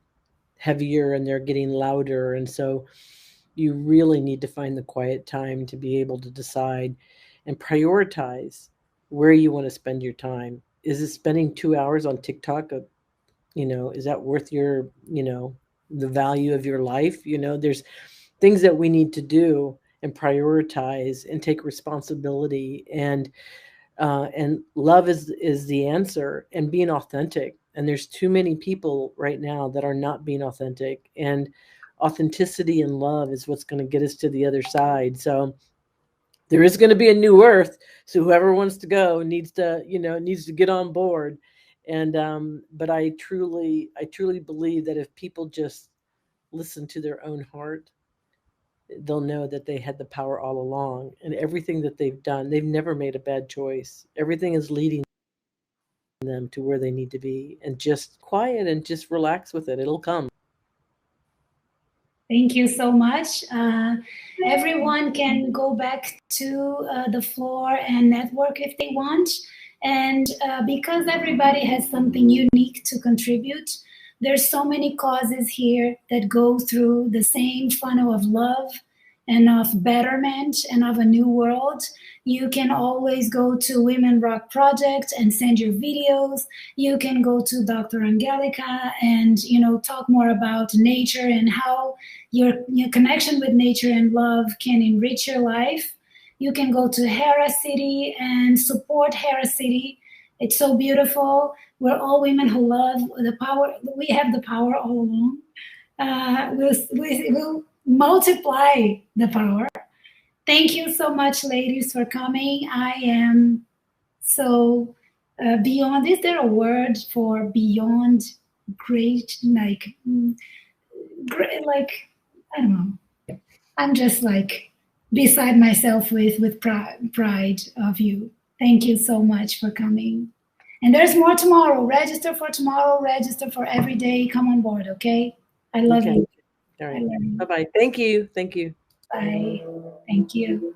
Speaker 4: heavier and they're getting louder. And so you really need to find the quiet time to be able to decide and prioritize where you want to spend your time. Is it spending 2 hours on TikTok? Is that worth the value of your life? There's things that we need to do. and prioritize and take responsibility, and love is the answer, and being authentic. And there's too many people right now that are not being authentic, and authenticity and love is what's going to get us to the other side. So there is going to be a new earth. So whoever wants to go needs to get on board. And but I truly believe that if people just listen to their own heart, they'll know that they had the power all along, and everything that they've done, they've never made a bad choice. Everything is leading them to where they need to be, and just quiet and just relax with it. It'll come.
Speaker 1: Thank you so much. Everyone can go back to the floor and network if they want. And because everybody has something unique to contribute, there's so many causes here that go through the same funnel of love and of betterment and of a new world. You can always go to Women Rock Project and send your videos. You can go to Dr. Angelica and talk more about nature and how your connection with nature and love can enrich your life. You can go to Hera City and support Hera City. It's so beautiful. We're all women who love the power. We have the power all along. We'll multiply the power. Thank you so much, ladies, for coming. I am so beyond. Is there a word for beyond great? Great, I don't know. I'm just beside myself with pride of you. Thank you so much for coming. And there's more tomorrow. Register for tomorrow. Register for every day. Come on board, okay? I love you.
Speaker 4: All right. Bye-bye. Thank you.
Speaker 1: Bye. Thank you.